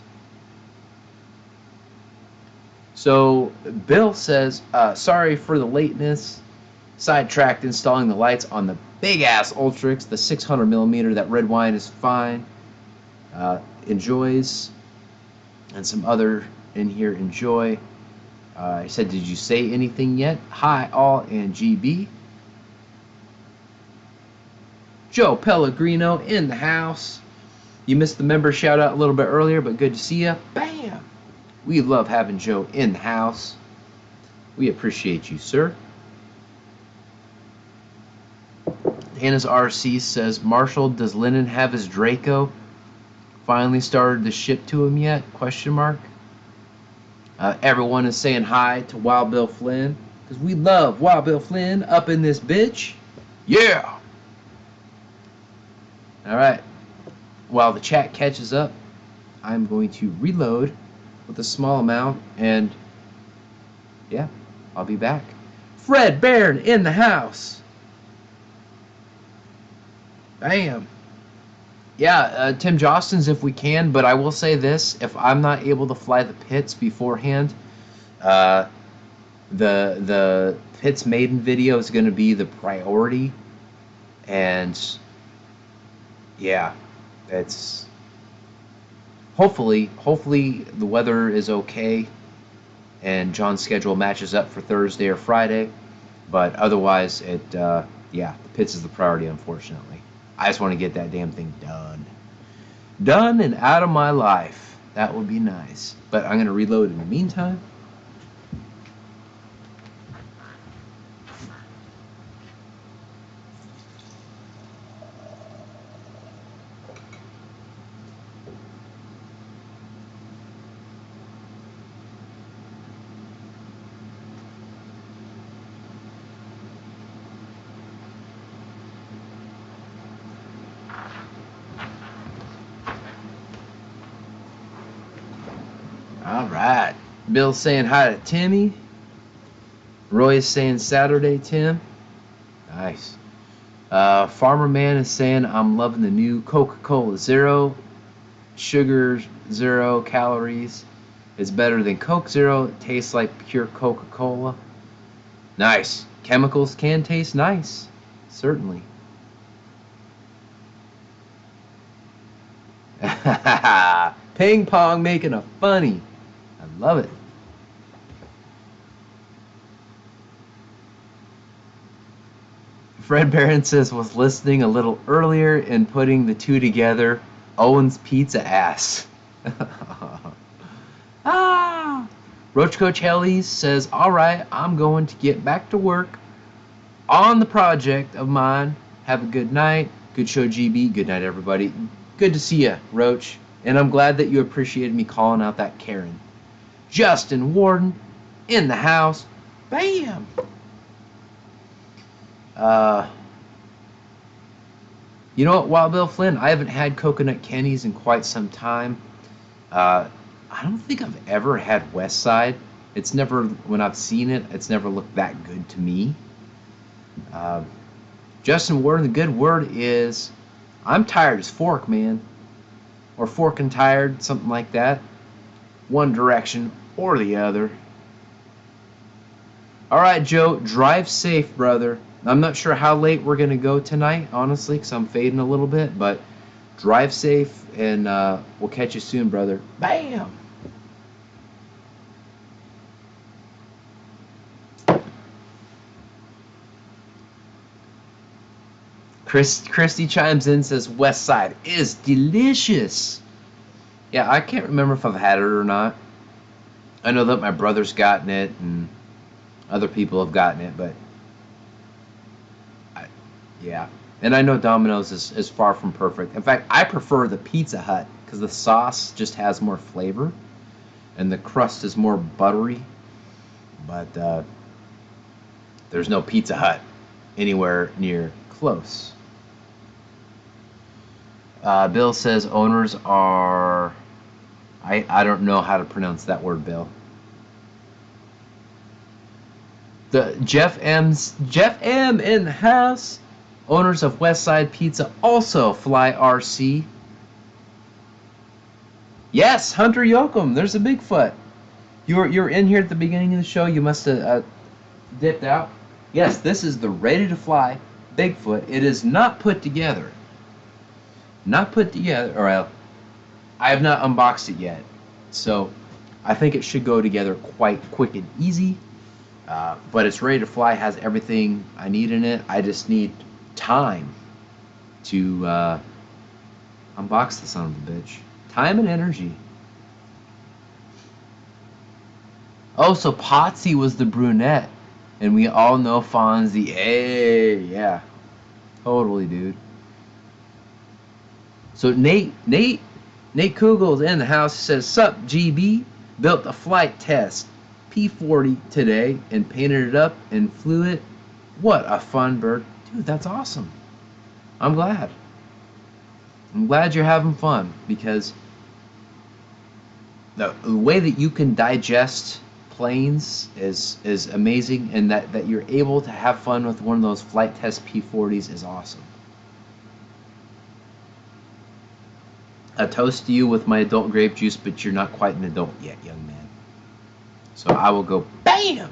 So Bill says, sorry for the lateness. Sidetracked installing the lights on the big ass Ultrix, the 600 millimeter. That red wine is fine. Enjoys, and some other in here. Enjoy. I said, did you say anything yet? Hi, all, and GB. Joe Pellegrino in the house. You missed the member shout out a little bit earlier, but good to see you. Bam! We love having Joe in the house. We appreciate you, sir. Hannah's RC says, Marshall, does Lyndon have his Draco? Finally started to ship to him yet? Question mark. Everyone is saying hi to Wild Bill Flynn, because we love Wild Bill Flynn up in this bitch. Yeah! Alright. While the chat catches up, I'm going to reload with a small amount, and yeah, I'll be back. Fred Barron in the house. Bam. Yeah, Tim Jostens if we can, but I will say this, if I'm not able to fly the pits beforehand, the pits maiden video is going to be the priority, and yeah, it's hopefully the weather is okay and John's schedule matches up for Thursday or Friday, but otherwise yeah, the pits is the priority, unfortunately. I just want to get that damn thing done and out of my life. That would be nice, but I'm going to reload in the meantime. All right. Bill's saying hi to Timmy. Roy is saying Saturday, Tim. Nice. Farmer Man is saying, I'm loving the new Coca-Cola Zero. Sugar, 0 calories. It's better than Coke Zero. It tastes like pure Coca-Cola. Nice. Chemicals can taste nice. Certainly. Ping pong making a funny. I love it. Fred Barron says, was listening a little earlier and putting the two together. Owen's pizza ass. Ah! Roach Coach Hellies says, alright, I'm going to get back to work on the project of mine. Have a good night. Good show, GB. Good night, everybody. Good to see you, Roach. And I'm glad that you appreciated me calling out that Karen. Justin Warden in the house. Bam! You know what, Wild Bill Flynn? I haven't had coconut candies in quite some time. I don't think I've ever had West Side. It's never, when I've seen it, it's never looked that good to me. Justin Warden, the good word is, I'm tired as fork, man. Or fork and tired, something like that. One direction or the other. Alright, Joe, drive safe, brother. I'm not sure how late we're going to go tonight, honestly, because I'm fading a little bit, but drive safe, and we'll catch you soon, brother. Bam! Christy chimes in, says West Side is delicious. Yeah, I can't remember if I've had it or not. I know that my brother's gotten it and other people have gotten it, but yeah. And I know Domino's is far from perfect. In fact, I prefer the Pizza Hut because the sauce just has more flavor and the crust is more buttery. But there's no Pizza Hut anywhere near close. Bill says owners are... I don't know how to pronounce that word, Bill. The Jeff M in the house. Owners of Westside Pizza also fly RC. Yes, Hunter Yoakum. There's a Bigfoot. You're in here at the beginning of the show. You must have dipped out. Yes, this is the ready to fly Bigfoot. It is not put together. Not put together. Or I have not unboxed it yet. So I think it should go together quite quick and easy. But it's ready to fly, has everything I need in it. I just need time to unbox the son of a bitch. Time and energy. Oh, so Potsy was the brunette, and we all know Fonzie. Hey, yeah, totally, dude. So Nate Kugel's in the house. Says, "Sup, GB? Built a flight test P40 today and painted it up and flew it. What a fun bird, dude! That's awesome. I'm glad. I'm glad you're having fun, because the way that you can digest planes is amazing, and that you're able to have fun with one of those flight test P40s is awesome. A toast to you with my adult grape juice, but you're not quite an adult yet, young man. So I will go BAM!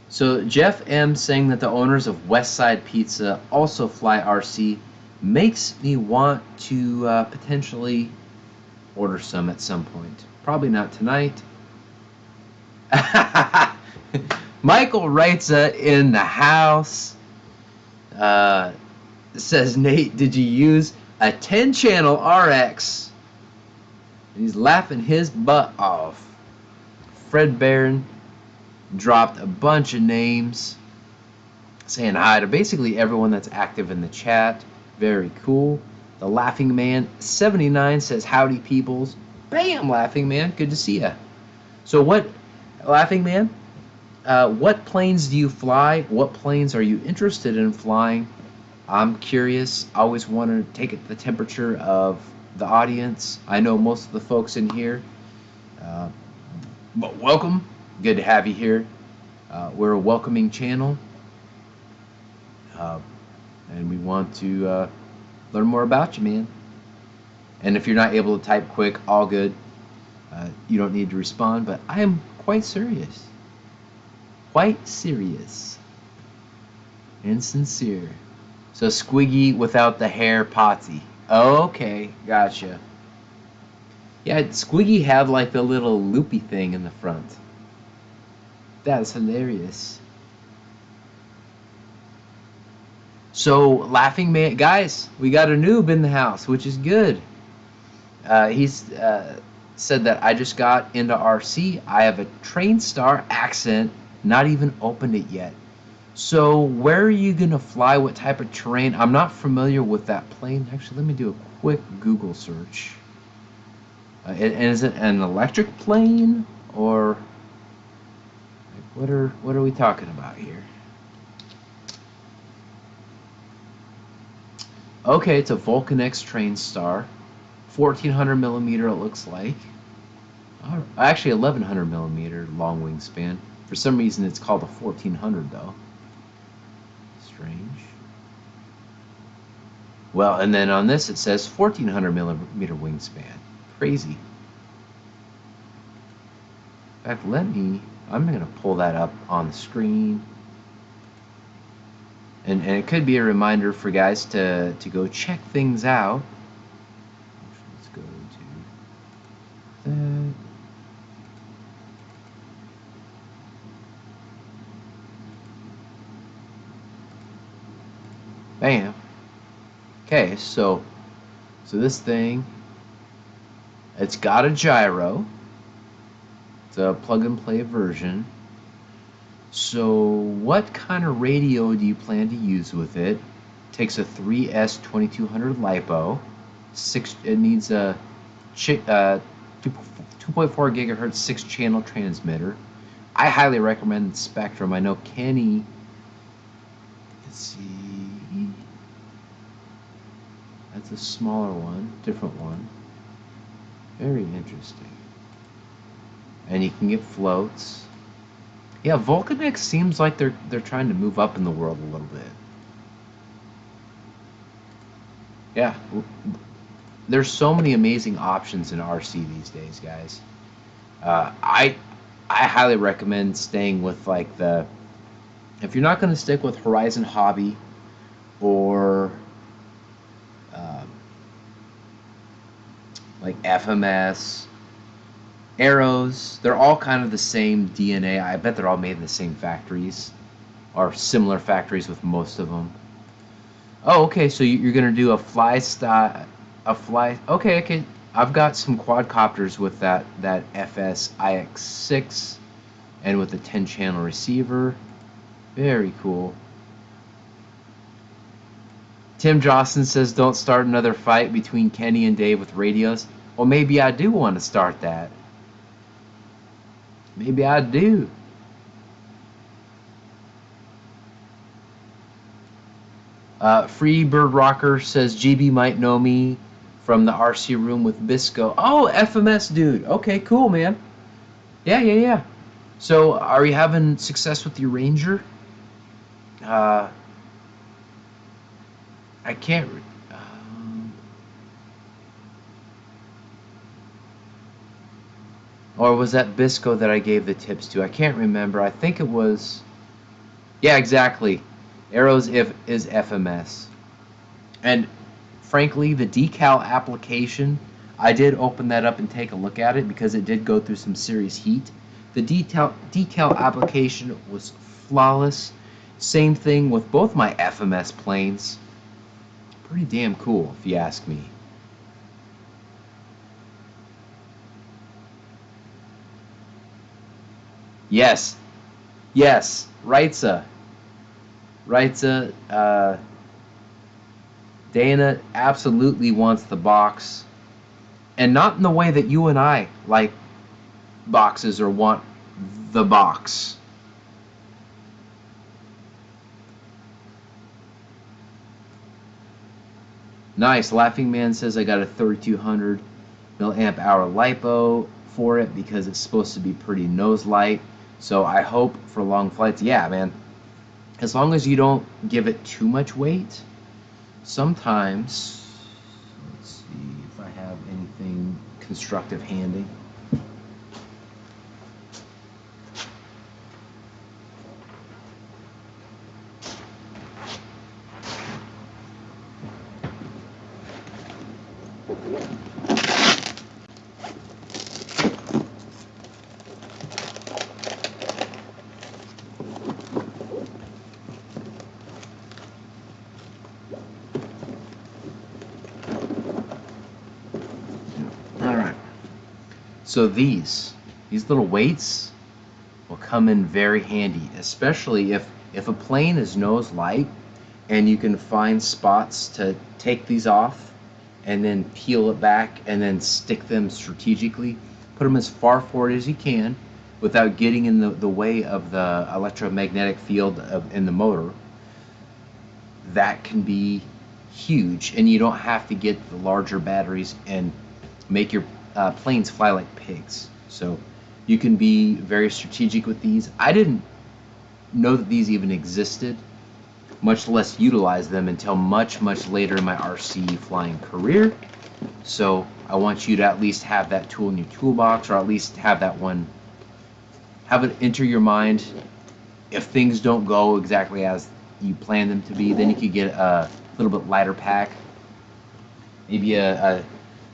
So Jeff M saying that the owners of Westside Pizza also fly RC makes me want to potentially order some at some point. Probably not tonight. Michael writes in the house. Says, Nate, did you use a 10-channel RX? And he's laughing his butt off. Fred Barron dropped a bunch of names saying hi to basically everyone that's active in the chat. Very cool. The Laughing Man 79 says, howdy peoples. Bam, Laughing Man, good to see ya. So what, Laughing Man, what planes do you fly? What planes are you interested in flying? I'm curious. I always want to take the temperature of the audience. I know most of the folks in here, but welcome. Good to have you here. We're a welcoming channel, and we want to learn more about you, man. And if you're not able to type quick, all good. You don't need to respond, but I am quite serious. Quite serious and sincere. So Squiggy without the hair, Potsy. Oh, okay, gotcha. Yeah, Squiggy had like the little loopy thing in the front. That's hilarious. So Laughing Man, guys, we got a noob in the house, which is good. He's said that I just got into RC. I have a Trainstar Accent, not even opened it yet. So where are you gonna fly? What type of terrain? I'm not familiar with that plane. Actually, let me do a quick Google search. And is it an electric plane, or what are we talking about here? Okay, it's a Vulcan X Trainstar, 1400 millimeter. It looks like. Actually, 1100 millimeter long wingspan. For some reason, it's called a 1400 though. Strange. Well, and then on this it says 1400 millimeter wingspan. Crazy. In fact, I'm going to pull that up on the screen. And it could be a reminder for guys to go check things out. Let's go to that. Bam. Okay, so this thing, it's got a gyro. It's a plug-and-play version. So what kind of radio do you plan to use with it? Takes a 3S 2200 LiPo. It needs a 2.4 gigahertz 6-channel transmitter. I highly recommend Spektrum. I know Kenny. Let's see. That's a smaller one, different one. Very interesting. And you can get floats. Yeah, Vulcan X seems like they're trying to move up in the world a little bit. Yeah, there's so many amazing options in RC these days, guys. I highly recommend staying with like if you're not going to stick with Horizon Hobby or like FMS, Arrows. They're all kind of the same DNA. I bet they're all made in the same factories, or similar factories with most of them. Oh, okay, so you're gonna do a fly style, a fly. Okay, okay. I've got some quadcopters with that FS IX6, and with the 10-channel receiver. Very cool. Tim Josson says, "Don't start another fight between Kenny and Dave with radios." Well, maybe I do want to start that. Maybe I do. Free Bird Rocker says GB might know me from the RC room with Bisco. Oh, FMS dude. Okay, cool, man. Yeah. So, are you having success with your Ranger? I can't. Or was that Bisco that I gave the tips to? I can't remember. I think it was. Yeah, exactly. Arrows is FMS. And frankly, the decal application, I did open that up and take a look at it because it did go through some serious heat. The decal application was flawless. Same thing with both my FMS planes. Pretty damn cool, if you ask me. Yes, Reitza, Dana absolutely wants the box, and not in the way that you and I like boxes or want the box. Nice. Laughing Man says I got a 3200 milliamp hour LiPo for it because it's supposed to be pretty nose light. So I hope for long flights, yeah, man. As long as you don't give it too much weight. Sometimes, let's see if I have anything constructive handy. So these little weights will come in very handy, especially if a plane is nose light and you can find spots to take these off and then peel it back and then stick them strategically. Put them as far forward as you can without getting in the way of the electromagnetic field in the motor. That can be huge, and you don't have to get the larger batteries and make your planes fly like pigs. So you can be very strategic with these. I didn't know that these even existed, much less utilize them until much later in my RC flying career. So I want you to at least have that tool in your toolbox, or at least have that one, have it enter your mind. If things don't go exactly as you plan them to be, then you could get a little bit lighter pack, maybe a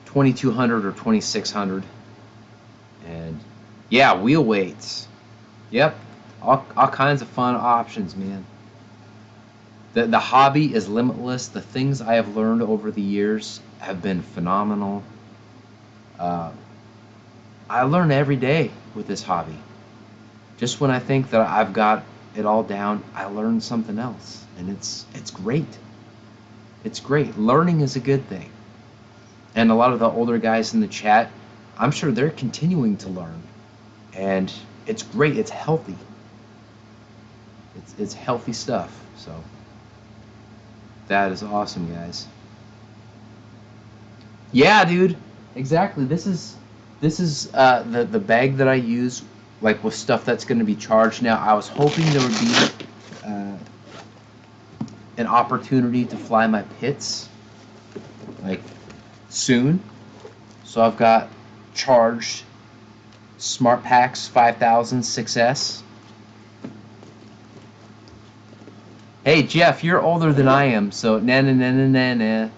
2200 or 2600. And yeah, wheel weights. Yep, all kinds of fun options, man. The hobby is limitless. The things I have learned over the years have been phenomenal. I learn every day with this hobby. Just when I think that I've got it all down, I learn something else, and it's great. It's great. Learning is a good thing. And a lot of the older guys in the chat, I'm sure they're continuing to learn. And it's great. It's healthy. It's healthy stuff. So that is awesome, guys. Yeah, dude. Exactly. This is the bag that I use, like with stuff that's going to be charged. Now, I was hoping there would be an opportunity to fly my pits, like soon. So I've got charged Smart Packs 5000 6S. Hey Jeff, you're older than I am, so na.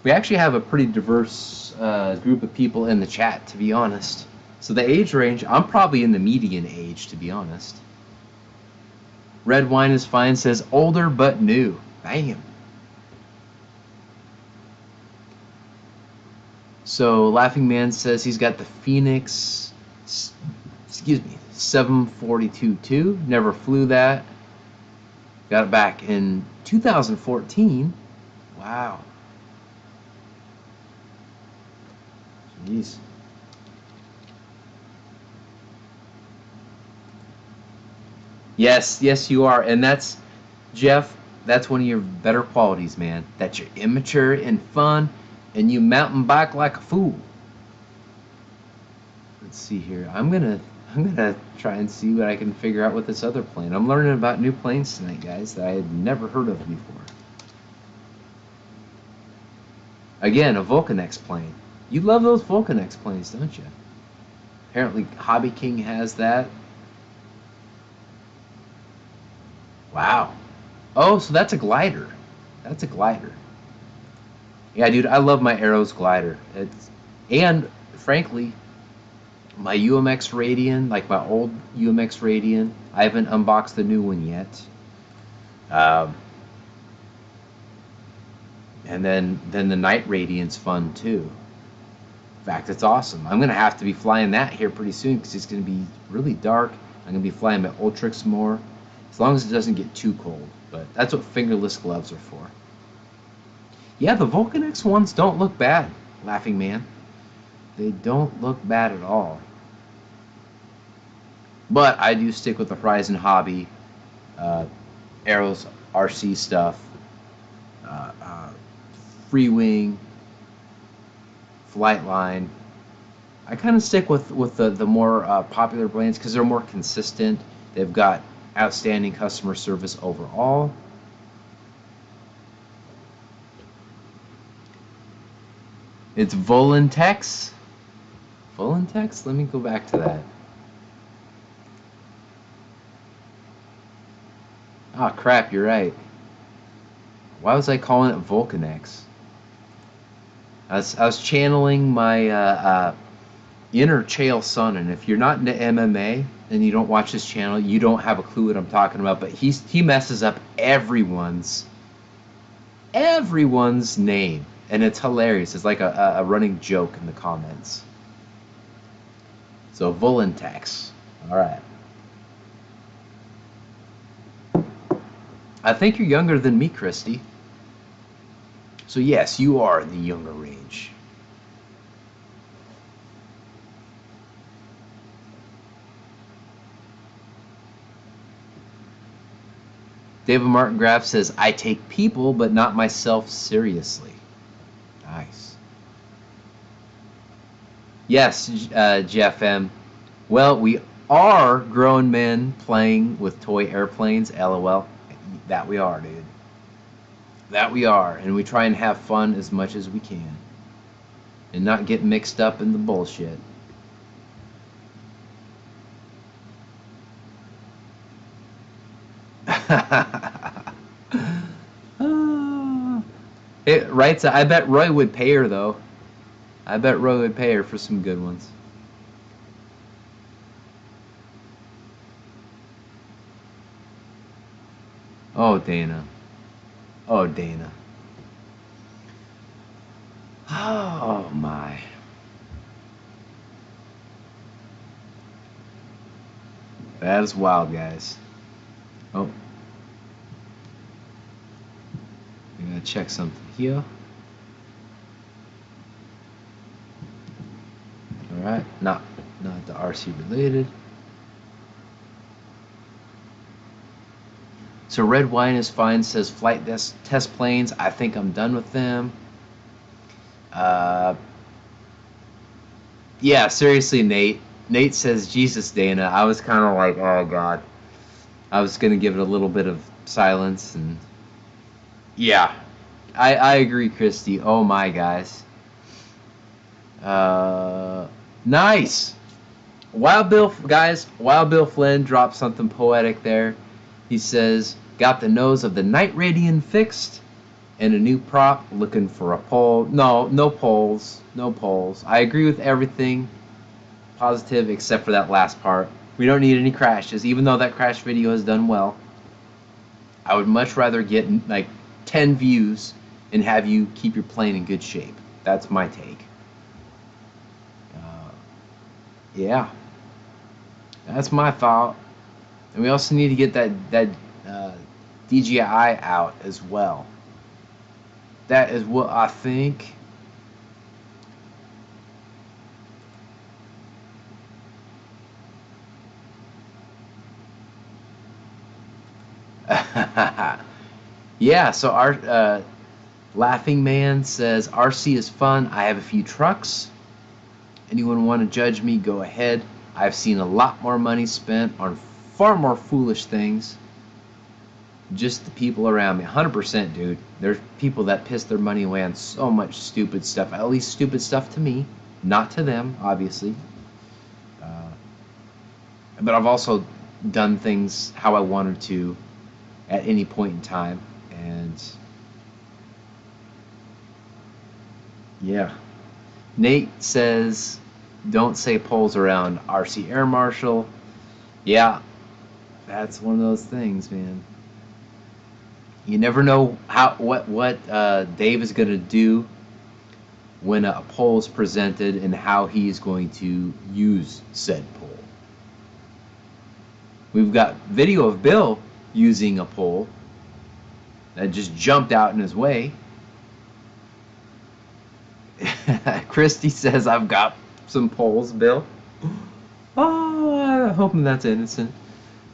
We actually have a pretty diverse group of people in the chat, to be honest. So the age range, I'm probably in the median age, to be honest. Red Wine is Fine says older but new. Bam. So Laughing Man says he's got the Phoenix, excuse me, 742-2. Never flew that. Got it back in 2014. Wow. Jeez. Yes, yes you are. And that's, Jeff, that's one of your better qualities, man. That you're immature and fun and you mountain bike like a fool. Let's see here. I'm gonna try and see what I can figure out with this other plane. I'm learning about new planes tonight, guys, that I had never heard of before. Again, a Vulcanex plane. You love those Vulcanex planes, don't you? Apparently HobbyKing has that. Wow. Oh, so that's a glider. That's a glider. Yeah, dude, I love my Arrows glider. And frankly, my UMX Radian, like my old UMX Radian, I haven't unboxed the new one yet. And then the Night Radiant's fun too. In fact, it's awesome. I'm gonna have to be flying that here pretty soon because it's gonna be really dark. I'm gonna be flying my Ultrix more, as long as it doesn't get too cold. But that's what fingerless gloves are for. Yeah, the Vulcanex ones don't look bad, Laughing Man. They don't look bad at all. But I do stick with the Horizon Hobby, Arrows RC stuff, Free Wing, Flightline. I kind of stick with the more popular brands because they're more consistent. They've got outstanding customer service overall. It's Volantex. Volantex? Let me go back to that. Ah, crap, you're right. Why was I calling it Vulcanex? I was channeling my inner Chael Sonnen, and if you're not into MMA and you don't watch this channel, you don't have a clue what I'm talking about. But he messes up everyone's name, and it's hilarious. It's like a running joke in the comments. So Volantex. All right. I think you're younger than me, Christy. So yes, you are in the younger range. David Martin Graff says, I take people, but not myself seriously. Nice. Yes, Jeff M. Well, we are grown men playing with toy airplanes, LOL. That we are, dude. That we are. And we try and have fun as much as we can. And not get mixed up in the bullshit. Right, I bet Roy would pay her, though. I bet Roy would pay her for some good ones. Oh, Dana. Oh, Dana. Oh, my. That is wild, guys. Oh. I'm going to check something here. Alright, not the RC related. So Red Wine is Fine says flight test planes. I think I'm done with them. Yeah, seriously, Nate. Nate says, Jesus, Dana. I was kind of like, oh, God. I was going to give it a little bit of silence. And yeah, I agree, Christy. Oh, my, guys. Nice. Wild Bill Flynn dropped something poetic there. He says, got the nose of the Night Radiant fixed. And a new prop, looking for a pole. No, no poles. No poles. I agree with everything positive except for that last part. We don't need any crashes, even though that crash video has done well. I would much rather get like 10 views and have you keep your plane in good shape. That's my take. Yeah, that's my thought. And we also need to get that DJI out as well. That is what I think. Yeah, so our Laughing Man says RC is fun. I have a few trucks. Anyone want to judge me? Go ahead. I've seen a lot more money spent on far more foolish things. Just the people around me. 100%, dude. There's people that piss their money away on so much stupid stuff. At least stupid stuff to me, not to them, obviously. But I've also done things how I wanted to at any point in time. And yeah. Nate says, don't say poles around RC Air Marshal. Yeah, that's one of those things, man. You never know what Dave is going to do when a pole is presented and how he's going to use said pole. We've got video of Bill using a pole that just jumped out in his way. Christy says, I've got some poles, Bill. Oh, I'm hoping that's innocent.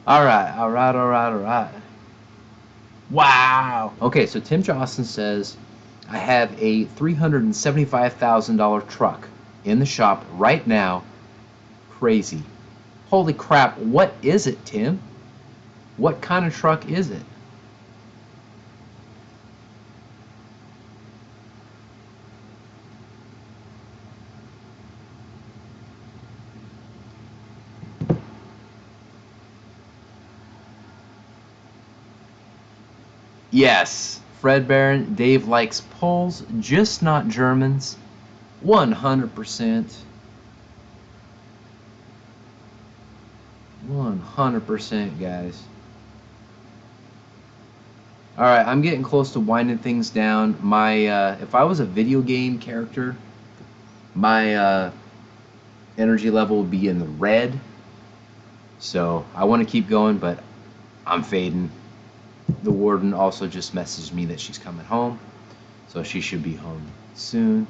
Alright. Wow. Okay, so Tim Johnson says, I have a $375,000 truck in the shop right now. Crazy. Holy crap, what is it, Tim? What kind of truck is it? Yes, Fred Barron, Dave likes Poles, just not Germans. 100%. 100%, guys. Alright, I'm getting close to winding things down. My, if I was a video game character, my energy level would be in the red. So I want to keep going, but I'm fading. The warden also just messaged me that she's coming home, so she should be home soon.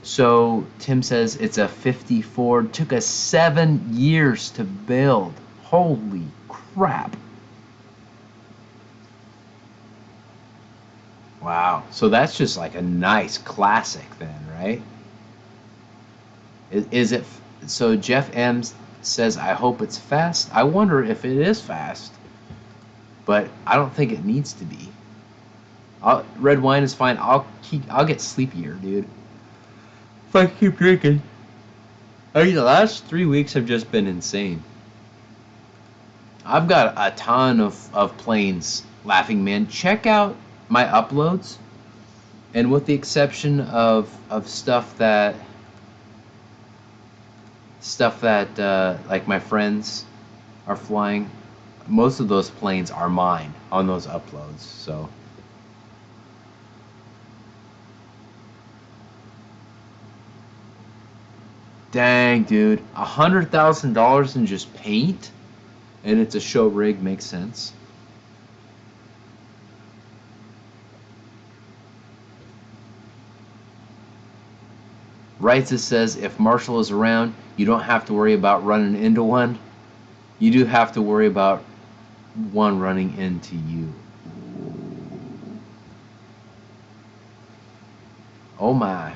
So Tim says it's a 54. Took us 7 years to build. Holy crap. Wow. So that's just like a nice classic then, right? Is it? So Jeff M says, I hope it's fast. I wonder if it is fast, but I don't think it needs to be. Red wine is fine. I'll get sleepier, dude, if I keep drinking. I mean, the last 3 weeks have just been insane. I've got a ton of planes, Laughing Man. Check out my uploads, and with the exception of stuff that like my friends are flying, most of those planes are mine on those uploads. So dang, dude, $100,000 in just paint, and it's a show rig. Makes sense. Wrights says, if Marshall is around, you don't have to worry about running into one. You do have to worry about one running into you. Oh my.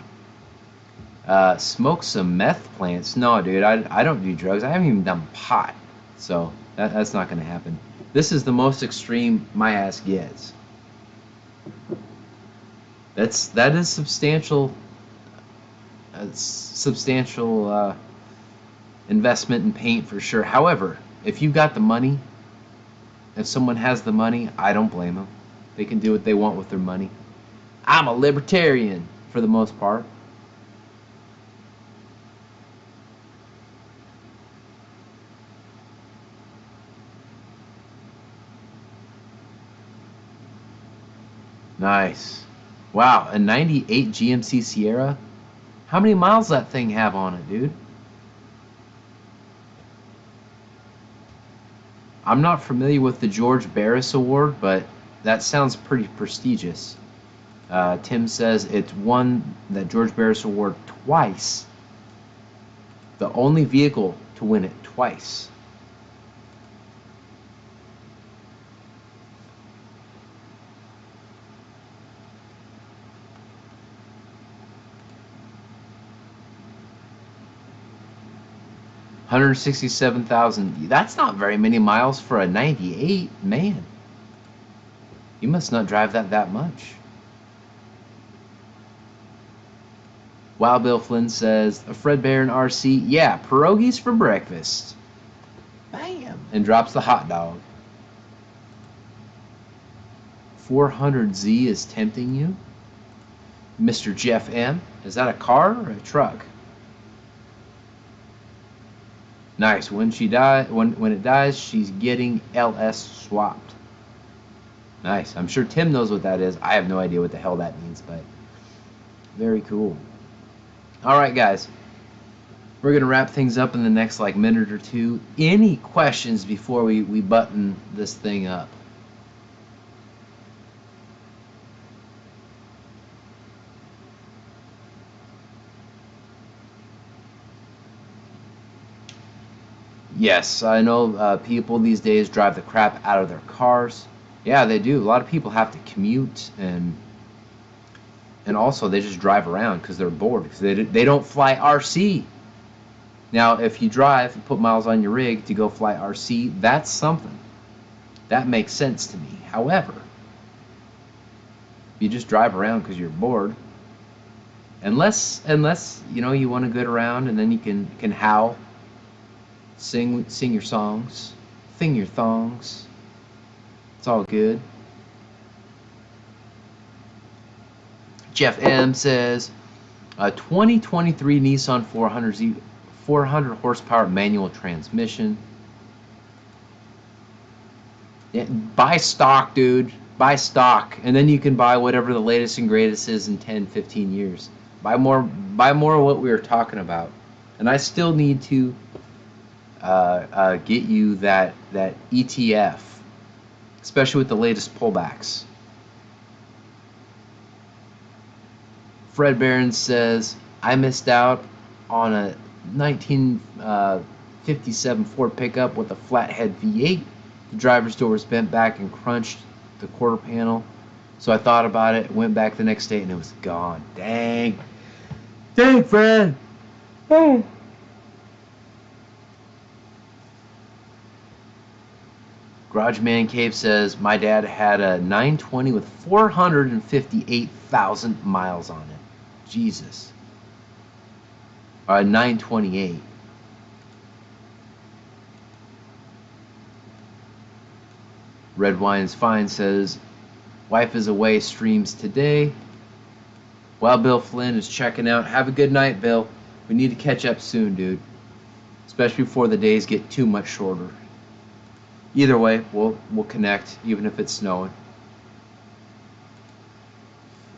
Smoke some meth plants? No, dude, I don't do drugs. I haven't even done pot. So that's not going to happen. This is the most extreme my ass gets. That is substantial. Substantial investment in paint for sure. However, if you've got the money, if someone has the money, I don't blame them. They can do what they want with their money. I'm a libertarian for the most part. Nice. Wow, a 98 GMC Sierra? How many miles that thing have on it, dude? I'm not familiar with the George Barris Award, but that sounds pretty prestigious. Tim says it's won the George Barris Award twice. The only vehicle to win it twice. $167,000. That's not very many miles for a 98, man. You must not drive that much. Wild Bill Flynn says, a Fred Barron RC, yeah, pierogies for breakfast. Bam! And drops the hot dog. 400Z is tempting you? Mr. Jeff M, is that a car or a truck? Nice. When it dies, she's getting LS swapped. Nice. I'm sure Tim knows what that is. I have no idea what the hell that means, but very cool. All right, guys. We're going to wrap things up in the next minute or two. Any questions before we button this thing up? Yes, I know people these days drive the crap out of their cars. Yeah, they do. A lot of people have to commute, and also they just drive around because they're bored, because they don't fly RC. Now, if you drive and put miles on your rig to go fly RC, that's something. That makes sense to me. However, if you just drive around because you're bored, unless you want to get around and then you can howl, sing your songs, thing your thongs. It's all good. Jeff M says, 2023 Nissan 400Z, 400 horsepower manual transmission. Yeah, buy stock, dude. Buy stock, and then you can buy whatever the latest and greatest is in 10, 15 years. Buy more of what we were talking about. And I still need to get you that ETF, especially with the latest pullbacks. Fred Barron says, I missed out on a 1957 Ford pickup with a flathead V8. The driver's door was bent back and crunched the quarter panel. So I thought about it, went back the next day, and it was gone. Dang. Dang, Fred. Oh. Garage Man Cave says, my dad had a 920 with 458,000 miles on it. Jesus. 928. Red Wine's Fine says, wife is away, streams today. While Bill Flynn is checking out. Have a good night, Bill. We need to catch up soon, dude. Especially before the days get too much shorter. Either way, we'll connect, even if it's snowing.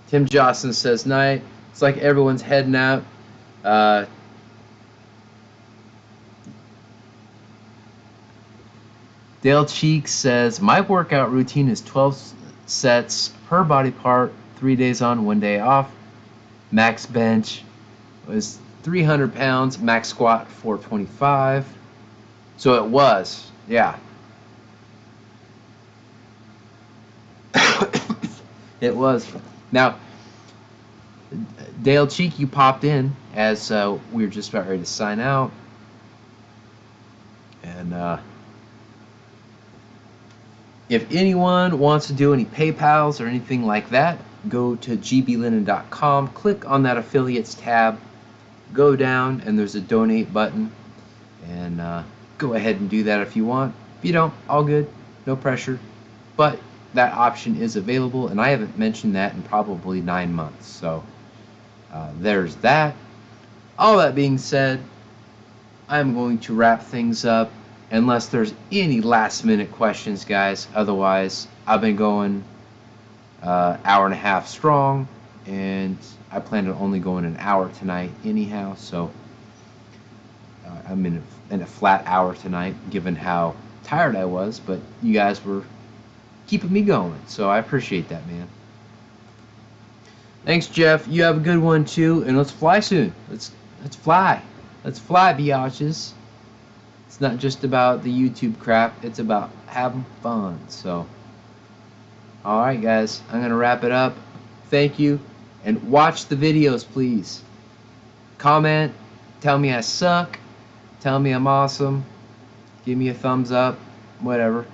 Tim Johnson says, night. It's like everyone's heading out. Dale Cheeks says, my workout routine is 12 sets per body part, 3 days on, 1 day off. Max bench was 300 pounds, max squat 425. So it was, yeah. It was. Now, Dale Cheek, you popped in as we were just about ready to sign out. And if anyone wants to do any PayPals or anything like that, go to GBLynden.com, click on that affiliates tab, go down, and there's a donate button. And go ahead and do that if you want. If you don't, all good, no pressure. But that option is available, and I haven't mentioned that in probably 9 months. So there's that. All that being said, I'm going to wrap things up unless there's any last minute questions, guys. Otherwise, I've been going hour and a half strong, and I plan on only going an hour tonight anyhow. So I'm in a flat hour tonight, given how tired I was, but you guys were keeping me going, so I appreciate that, man. Thanks, Jeff. You have a good one too, and let's fly soon. Let's fly. Let's fly, biatches. It's not just about the YouTube crap, it's about having fun. So alright guys, I'm gonna wrap it up. Thank you, and watch the videos, please. Comment, tell me I suck, tell me I'm awesome, give me a thumbs up, whatever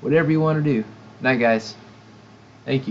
you want to do. Night, guys.